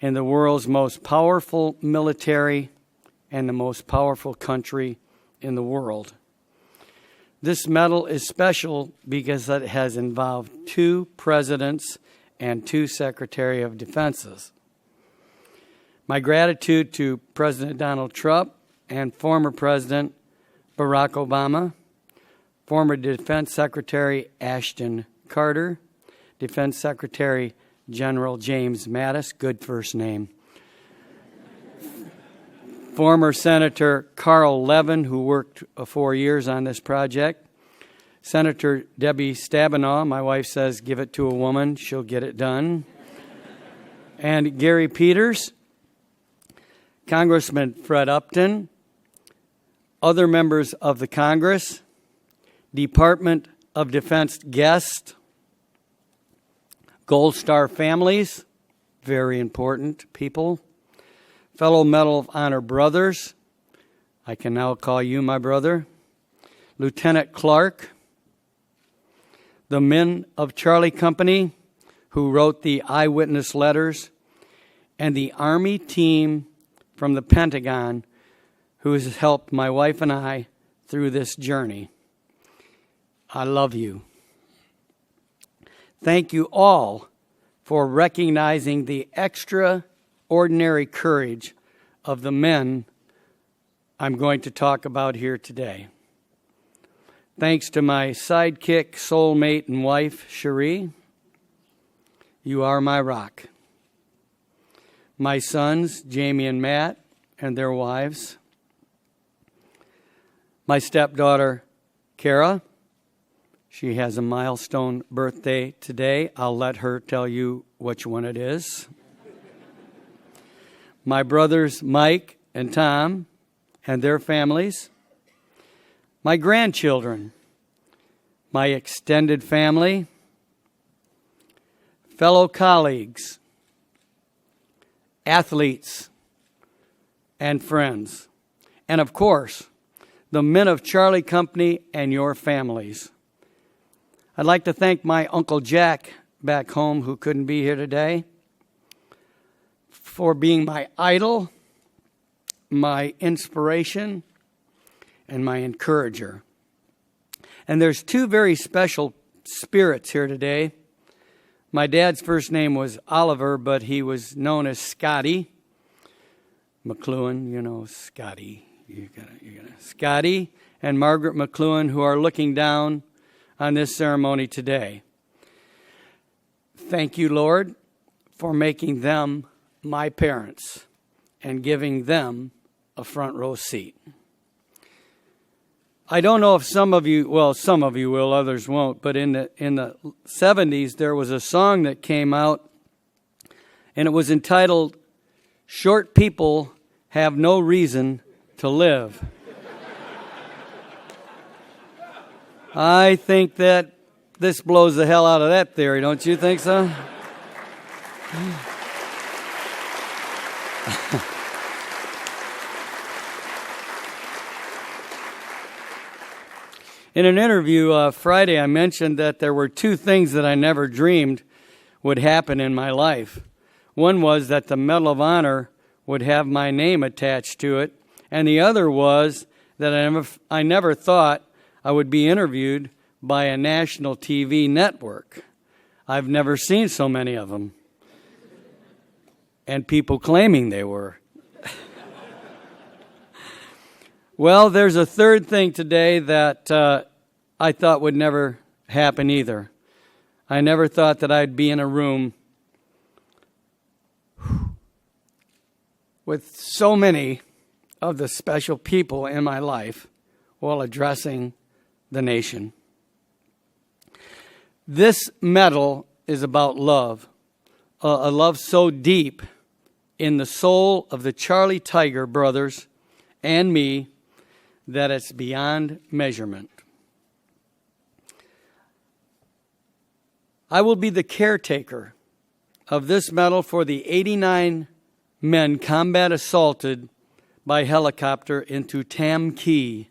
in the world's most powerful military and the most powerful country in the world. This medal is special because it has involved 2 presidents and 2 Secretary of Defenses. My gratitude to President Donald Trump and former President Barack Obama, former Defense Secretary Ashton Carter, Defense Secretary General James Mattis, good first name, former Senator Carl Levin, who worked 4 years on this project, Senator Debbie Stabenow, my wife says give it to a woman, she'll get it done, and Gary Peters, Congressman Fred Upton, other members of the Congress, Department of Defense guests, Gold Star families, very important people, fellow Medal of Honor brothers, I can now call you my brother, Lieutenant Clark, the men of Charlie Company who wrote the eyewitness letters, and the Army team from the Pentagon who has helped my wife and I through this journey. I love you. Thank you all for recognizing the extraordinary courage of the men I'm going to talk about here today. Thanks to my sidekick, soulmate, and wife, Cherie. You are my rock. My sons, Jamie and Matt, and their wives. My stepdaughter, Kara. She has a milestone birthday today. I'll let her tell you which one it is. My brothers, Mike and Tom, and their families. My grandchildren. My extended family. Fellow colleagues. Athletes and friends. And of course, the men of Charlie Company and your families. I'd like to thank my Uncle Jack back home who couldn't be here today for being my idol, my inspiration, and my encourager. And there's 2 very special spirits here today. My dad's first name was Oliver, but he was known as Scotty. McCloughan, you know, Scotty. You gotta. Scotty and Margaret McCloughan, who are looking down on this ceremony today. Thank you, Lord, for making them my parents and giving them a front row seat. I don't know if some of you will, others won't, but in the 70s there was a song that came out and it was entitled Short People Have No Reason to Live. I think that this blows the hell out of that theory, don't you think so? In an interview Friday, I mentioned that there were 2 things that I never dreamed would happen in my life. One was that the Medal of Honor would have my name attached to it, and the other was that I never thought I would be interviewed by a national TV network. I've never seen so many of them, and people claiming they were. Well, there's a third thing today that I thought would never happen either. I never thought that I'd be in a room with so many of the special people in my life while addressing the nation. This medal is about love, a love so deep in the soul of the Charlie Tiger brothers and me that it's beyond measurement. I will be the caretaker of this medal for the 89 men combat assaulted by helicopter into Tam Key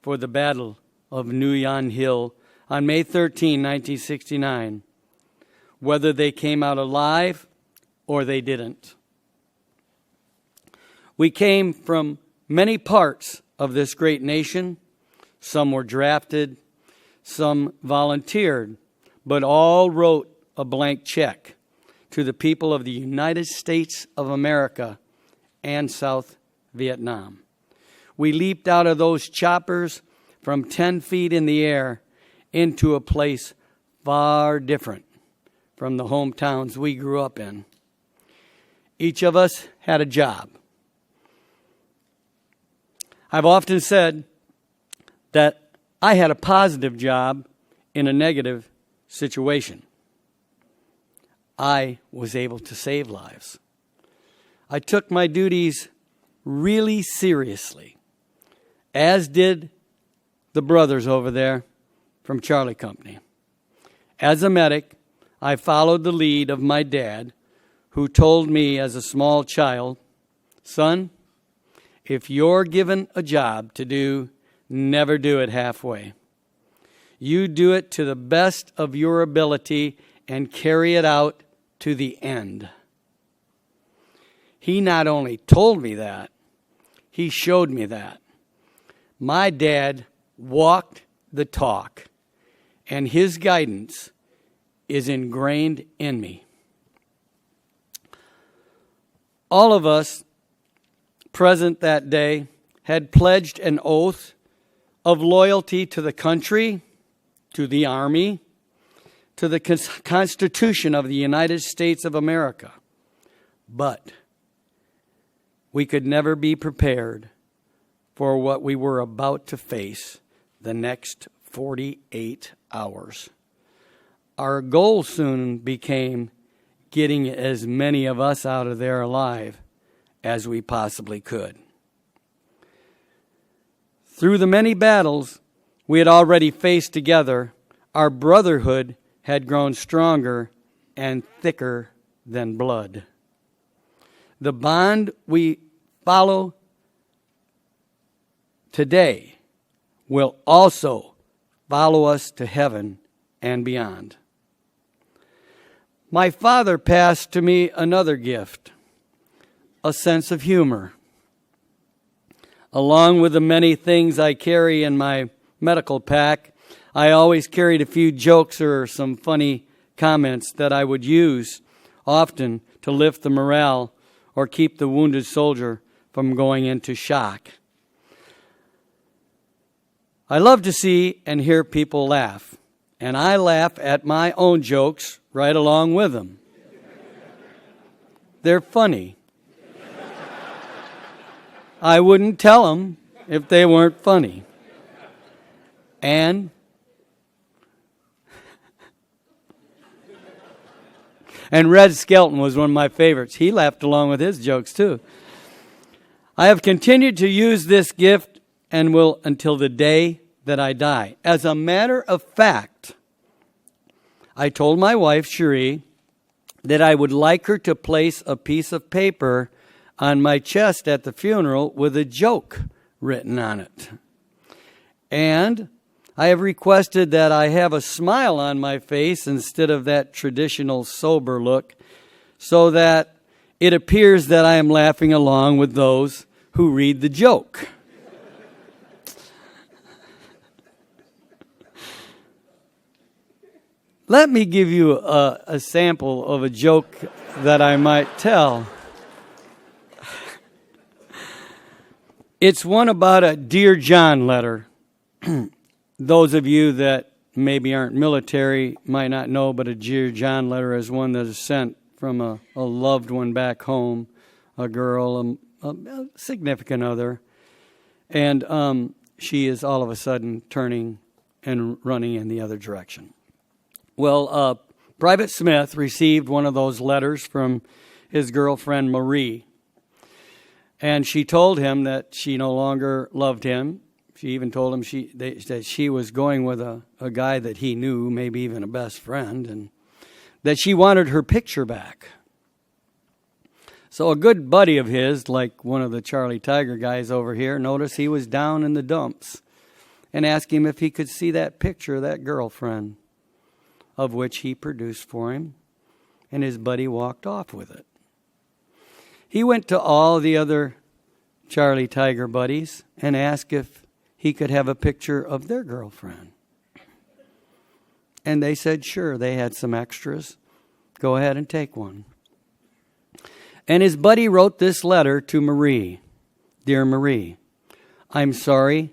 for the Battle of New Yon Hill on May 13, 1969, whether they came out alive or they didn't. We came from many parts of this great nation. Some were drafted, some volunteered, but all wrote a blank check to the people of the United States of America and South Vietnam. We leaped out of those choppers from 10 feet in the air into a place far different from the hometowns we grew up in. Each of us had a job. I've often said that I had a positive job in a negative situation. I was able to save lives. I took my duties really seriously, as did the brothers over there from Charlie Company. As a medic, I followed the lead of my dad, who told me as a small child, "Son, if you're given a job to do, never do it halfway. You do it to the best of your ability and carry it out to the end." He not only told me that, he showed me that. My dad walked the talk, and his guidance is ingrained in me. All of us present that day had pledged an oath of loyalty to the country, to the Army, to the Constitution of the United States of America. But we could never be prepared for what we were about to face the next 48 hours. Our goal soon became getting as many of us out of there alive as we possibly could. Through the many battles we had already faced together, our brotherhood had grown stronger and thicker than blood. The bond we follow today will also follow us to heaven and beyond. My father passed to me another gift, a sense of humor. Along with the many things I carry in my medical pack, I always carried a few jokes or some funny comments that I would use often to lift the morale or keep the wounded soldier from going into shock. I love to see and hear people laugh, and I laugh at my own jokes right along with them. They're funny. I wouldn't tell them if they weren't funny. And Red Skelton was one of my favorites. He laughed along with his jokes too. I have continued to use this gift and will until the day that I die. As a matter of fact, I told my wife, Cherie, that I would like her to place a piece of paper on my chest at the funeral with a joke written on it. And I have requested that I have a smile on my face instead of that traditional sober look, so that it appears that I am laughing along with those who read the joke. Let me give you a sample of a joke that I might tell. It's one about a Dear John letter. Those of you that maybe aren't military might not know, but a Dear John letter is one that is sent from a loved one back home, a girl, a significant other, and she is all of a sudden turning and running in the other direction. Well, Private Smith received one of those letters from his girlfriend Marie, and she told him that she no longer loved him. She even told him that she was going with a guy that he knew, maybe even a best friend, and that she wanted her picture back. So a good buddy of his, like one of the Charlie Tiger guys over here, noticed he was down in the dumps and asked him if he could see that picture of that girlfriend, of which he produced for him, and his buddy walked off with it. He went to all the other Charlie Tiger buddies and asked if he could have a picture of their girlfriend. And they said, sure, they had some extras. Go ahead and take one. And his buddy wrote this letter to Marie. Dear Marie, I'm sorry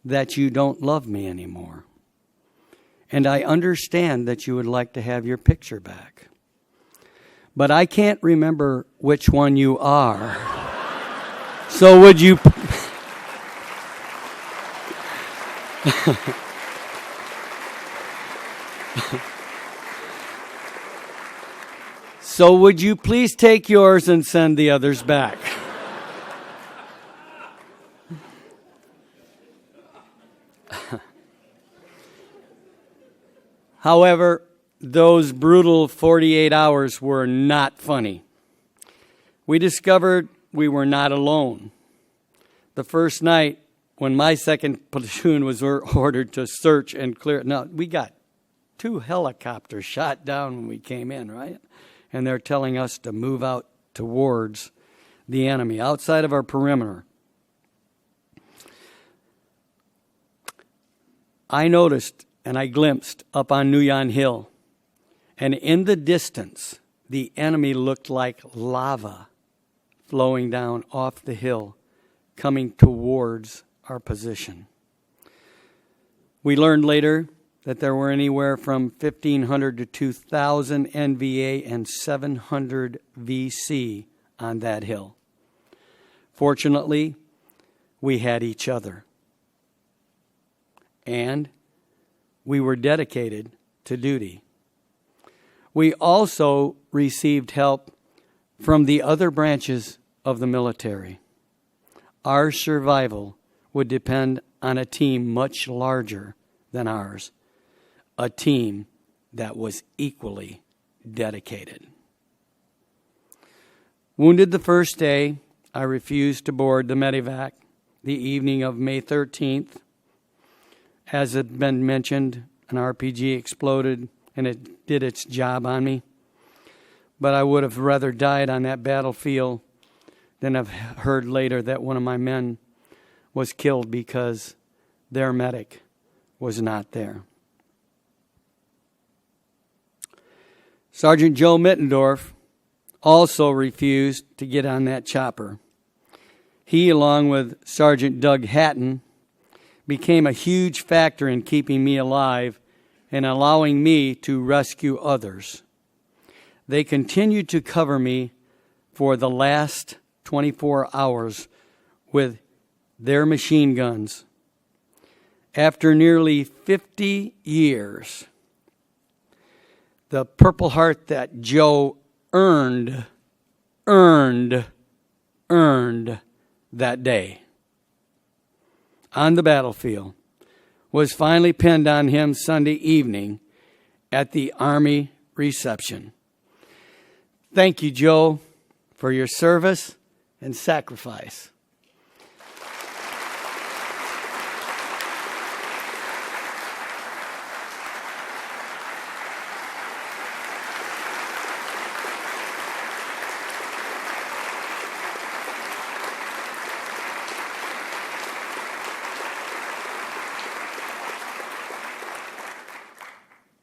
that you don't love me anymore. And I understand that you would like to have your picture back. But I can't remember which one you are. So would you... So would you please take yours and send the others back? However, those brutal 48 hours were not funny. We discovered we were not alone. The first night when my second platoon was ordered to search and clear, now we got 2 helicopters shot down when we came in, right? And they're telling us to move out towards the enemy, outside of our perimeter. I noticed and I glimpsed up on Nuyan Hill, and in the distance, the enemy looked like lava flowing down off the hill, coming towards our position. We learned later that there were anywhere from 1,500 to 2,000 NVA and 700 VC on that hill. Fortunately, we had each other. And we were dedicated to duty. We also received help from the other branches of the military. Our survival would depend on a team much larger than ours, a team that was equally dedicated. Wounded the first day, I refused to board the medevac the evening of May 13th. As had been mentioned, an RPG exploded and it did its job on me. But I would have rather died on that battlefield than have heard later that one of my men was killed because their medic was not there. Sergeant Joe Mittendorf also refused to get on that chopper. He, along with Sergeant Doug Hatton, became a huge factor in keeping me alive and allowing me to rescue others. They continued to cover me for the last 24 hours with their machine guns. After nearly 50 years, the Purple Heart that Joe earned that day on the battlefield was finally pinned on him Sunday evening at the Army reception. Thank you, Joe, for your service and sacrifice.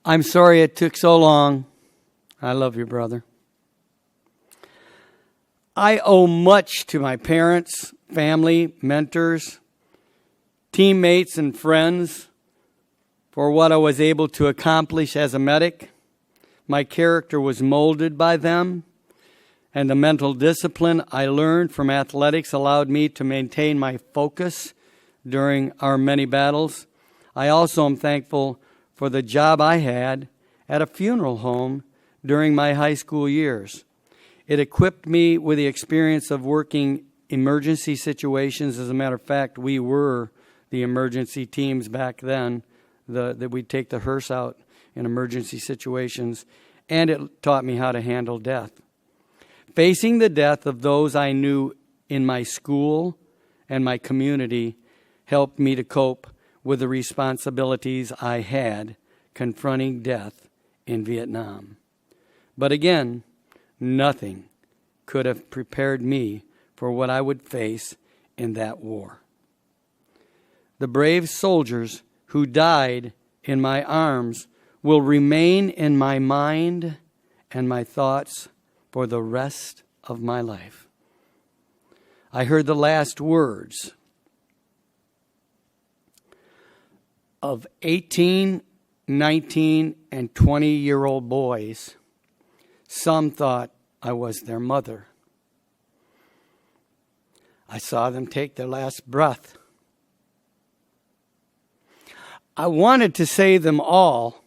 I'm sorry it took so long. I love you, brother. I owe much to my parents, family, mentors, teammates, and friends for what I was able to accomplish as a medic. My character was molded by them, and the mental discipline I learned from athletics allowed me to maintain my focus during our many battles. I also am thankful for the job I had at a funeral home during my high school years. It equipped me with the experience of working emergency situations. As a matter of fact, we were the emergency teams back then, that we'd take the hearse out in emergency situations, and it taught me how to handle death. Facing the death of those I knew in my school and my community helped me to cope with the responsibilities I had confronting death in Vietnam. But again, nothing could have prepared me for what I would face in that war. The brave soldiers who died in my arms will remain in my mind and my thoughts for the rest of my life. I heard the last words of 18, 19, and 20-year-old boys. Some thought I was their mother. I saw them take their last breath. I wanted to say them all,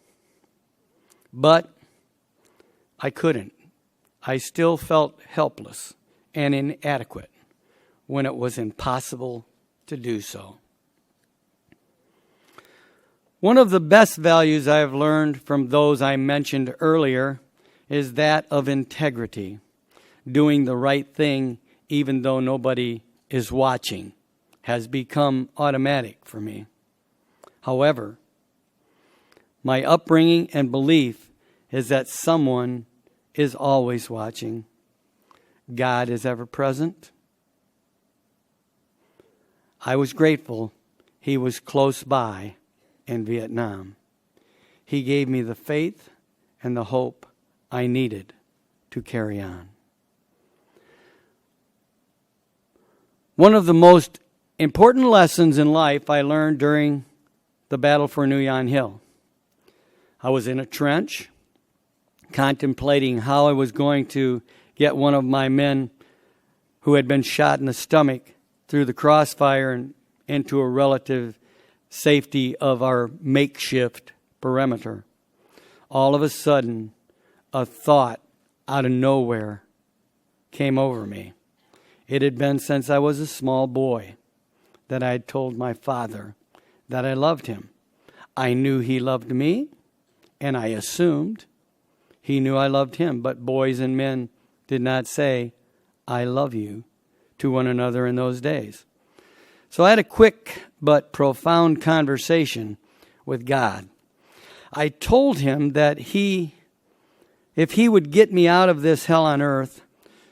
but I couldn't. I still felt helpless and inadequate when it was impossible to do so. One of the best values I have learned from those I mentioned earlier is that of integrity, doing the right thing even though nobody is watching, has become automatic for me. However, my upbringing and belief is that someone is always watching. God is ever present. I was grateful He was close by in Vietnam. He gave me the faith and the hope I needed to carry on. One of the most important lessons in life I learned during the battle for Nguyen Hill. I was in a trench, contemplating how I was going to get one of my men who had been shot in the stomach through the crossfire and into a relative safety of our makeshift perimeter. All of a sudden, a thought out of nowhere came over me. It had been since I was a small boy that I had told my father that I loved him. I knew he loved me, and I assumed he knew I loved him. But boys and men did not say, "I love you," to one another in those days. So I had a quick but profound conversation with God. I told him that if he would get me out of this hell on earth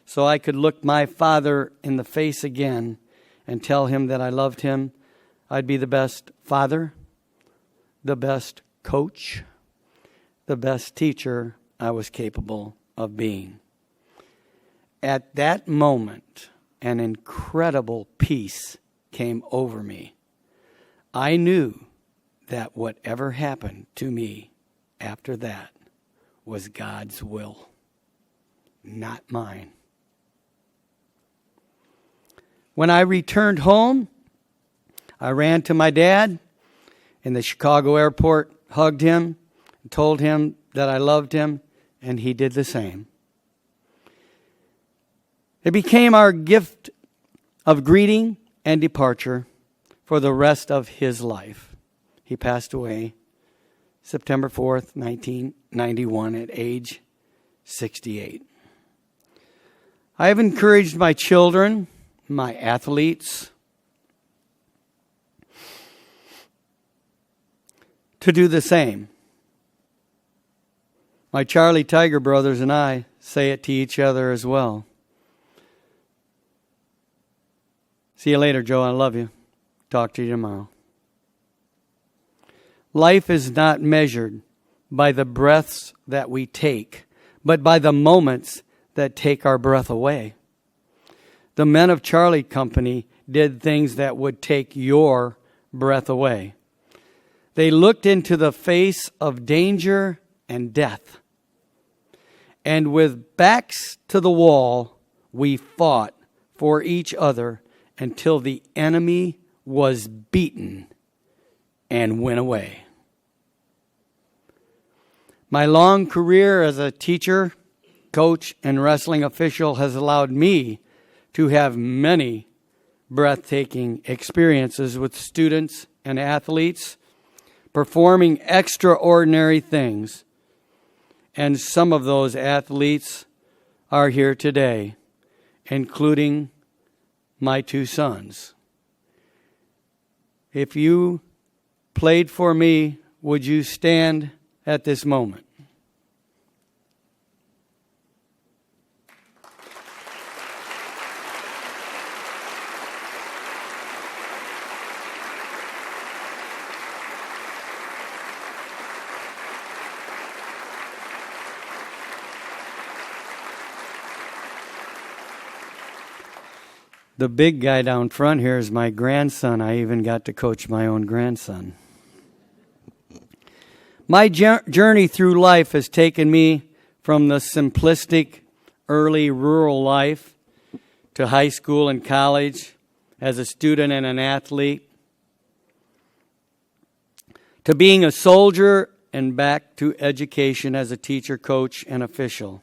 so I could look my father in the face again and tell him that I loved him, I'd be the best father, the best coach, the best teacher I was capable of being. At that moment, an incredible peace came over me. I knew that whatever happened to me after that was God's will, not mine. When I returned home, I ran to my dad in the Chicago airport, hugged him, and told him that I loved him, and he did the same. It became our gift of greeting and departure for the rest of his life. He passed away September 4th, 1991 at age 68. I have encouraged my children, my athletes, to do the same. My Charlie Tiger brothers and I say it to each other as well. See you later, Joe. I love you. Talk to you tomorrow. Life is not measured by the breaths that we take, but by the moments that take our breath away. The men of Charlie Company did things that would take your breath away. They looked into the face of danger and death, And with backs to the wall, we fought for each other until the enemy was beaten and went away. My long career as a teacher, coach, and wrestling official has allowed me to have many breathtaking experiences with students and athletes performing extraordinary things. And some of those athletes are here today, including my two sons. If you played for me, would you stand at this moment? The big guy down front here is my grandson. I even got to coach my own grandson. My journey through life has taken me from the simplistic early rural life to high school and college as a student and an athlete, to being a soldier and back to education as a teacher, coach, and official.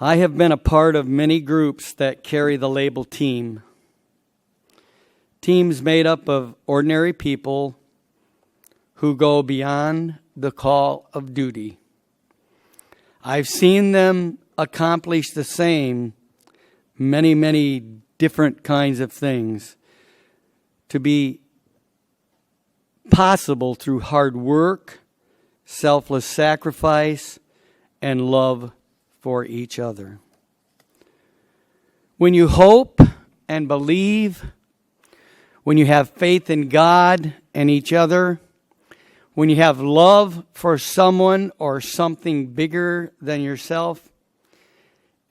I have been a part of many groups that carry the label team. Teams made up of ordinary people who go beyond the call of duty. I've seen them accomplish the same, many, many different kinds of things, to be possible through hard work, selfless sacrifice, and love for each other. When you hope and believe, when you have faith in God and each other, when you have love for someone or something bigger than yourself,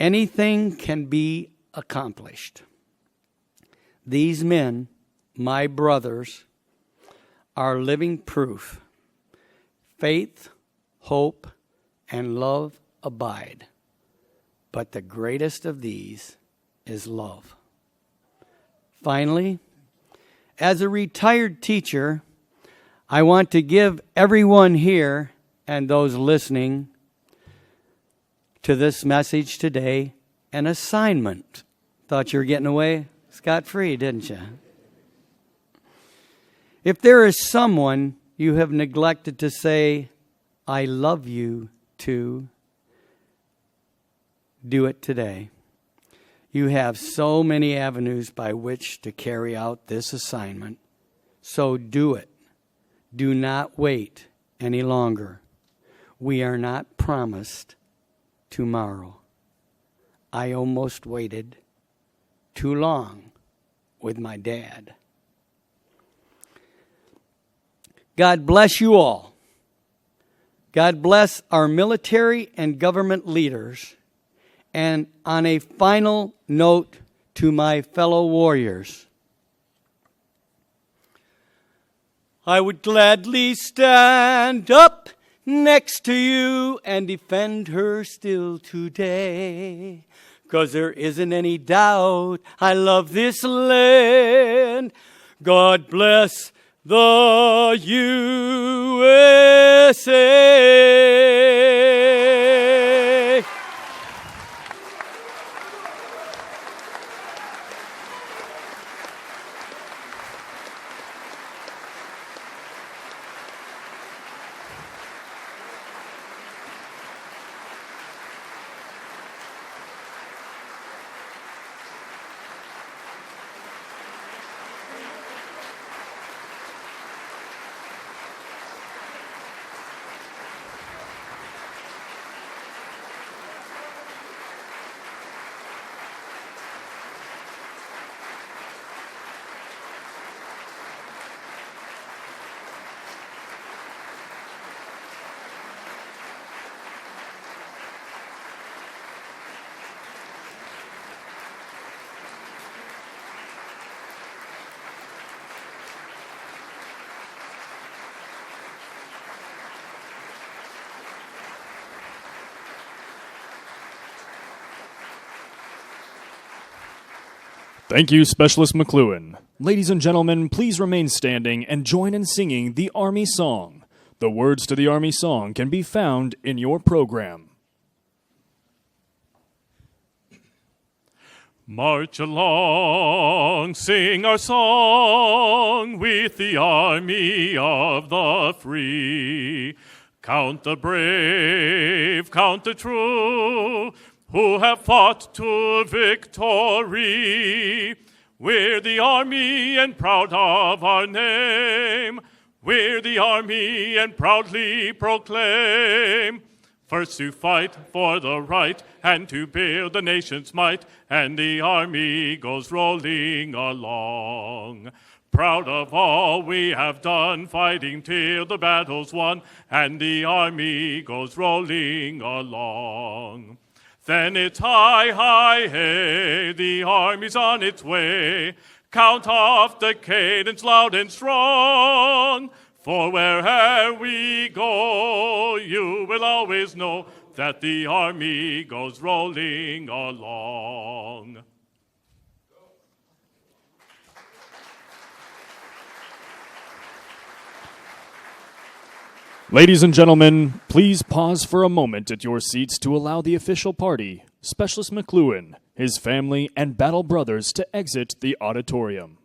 anything can be accomplished. These men, my brothers, are living proof. Faith, hope, and love abide. But the greatest of these is love. Finally, as a retired teacher, I want to give everyone here and those listening to this message today an assignment. Thought you were getting away scot-free, didn't you? If there is someone you have neglected to say, I love you to, do it today. You have so many avenues by which to carry out this assignment, so do it. Do not wait any longer. We are not promised tomorrow. I almost waited too long with my dad. God bless you all. God bless our military and government leaders. And on a final note to my fellow warriors, I would gladly stand up next to you and defend her still today. 'Cause there isn't any doubt I love this land. God bless the USA. Thank you, Specialist McCloughan. Ladies and gentlemen, please remain standing and join in singing the Army Song. The words to the Army Song can be found in your program. March along, sing our song with the army of the free. Count the brave, count the true, who have fought to victory. We're the army and proud of our name. We're the army and proudly proclaim. First to fight for the right and to build the nation's might, and the army goes rolling along. Proud of all we have done, fighting till the battle's won, and the army goes rolling along. Then it's hi, hi, hey, the army's on its way. Count off the cadence loud and strong. For where'er we go, you will always know that the army goes rolling along. Ladies and gentlemen, please pause for a moment at your seats to allow the official party, Specialist McCloughan, his family, and battle brothers to exit the auditorium.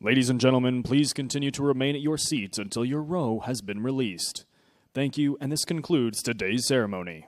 Ladies and gentlemen, please continue to remain at your seats until your row has been released. Thank you, and this concludes today's ceremony.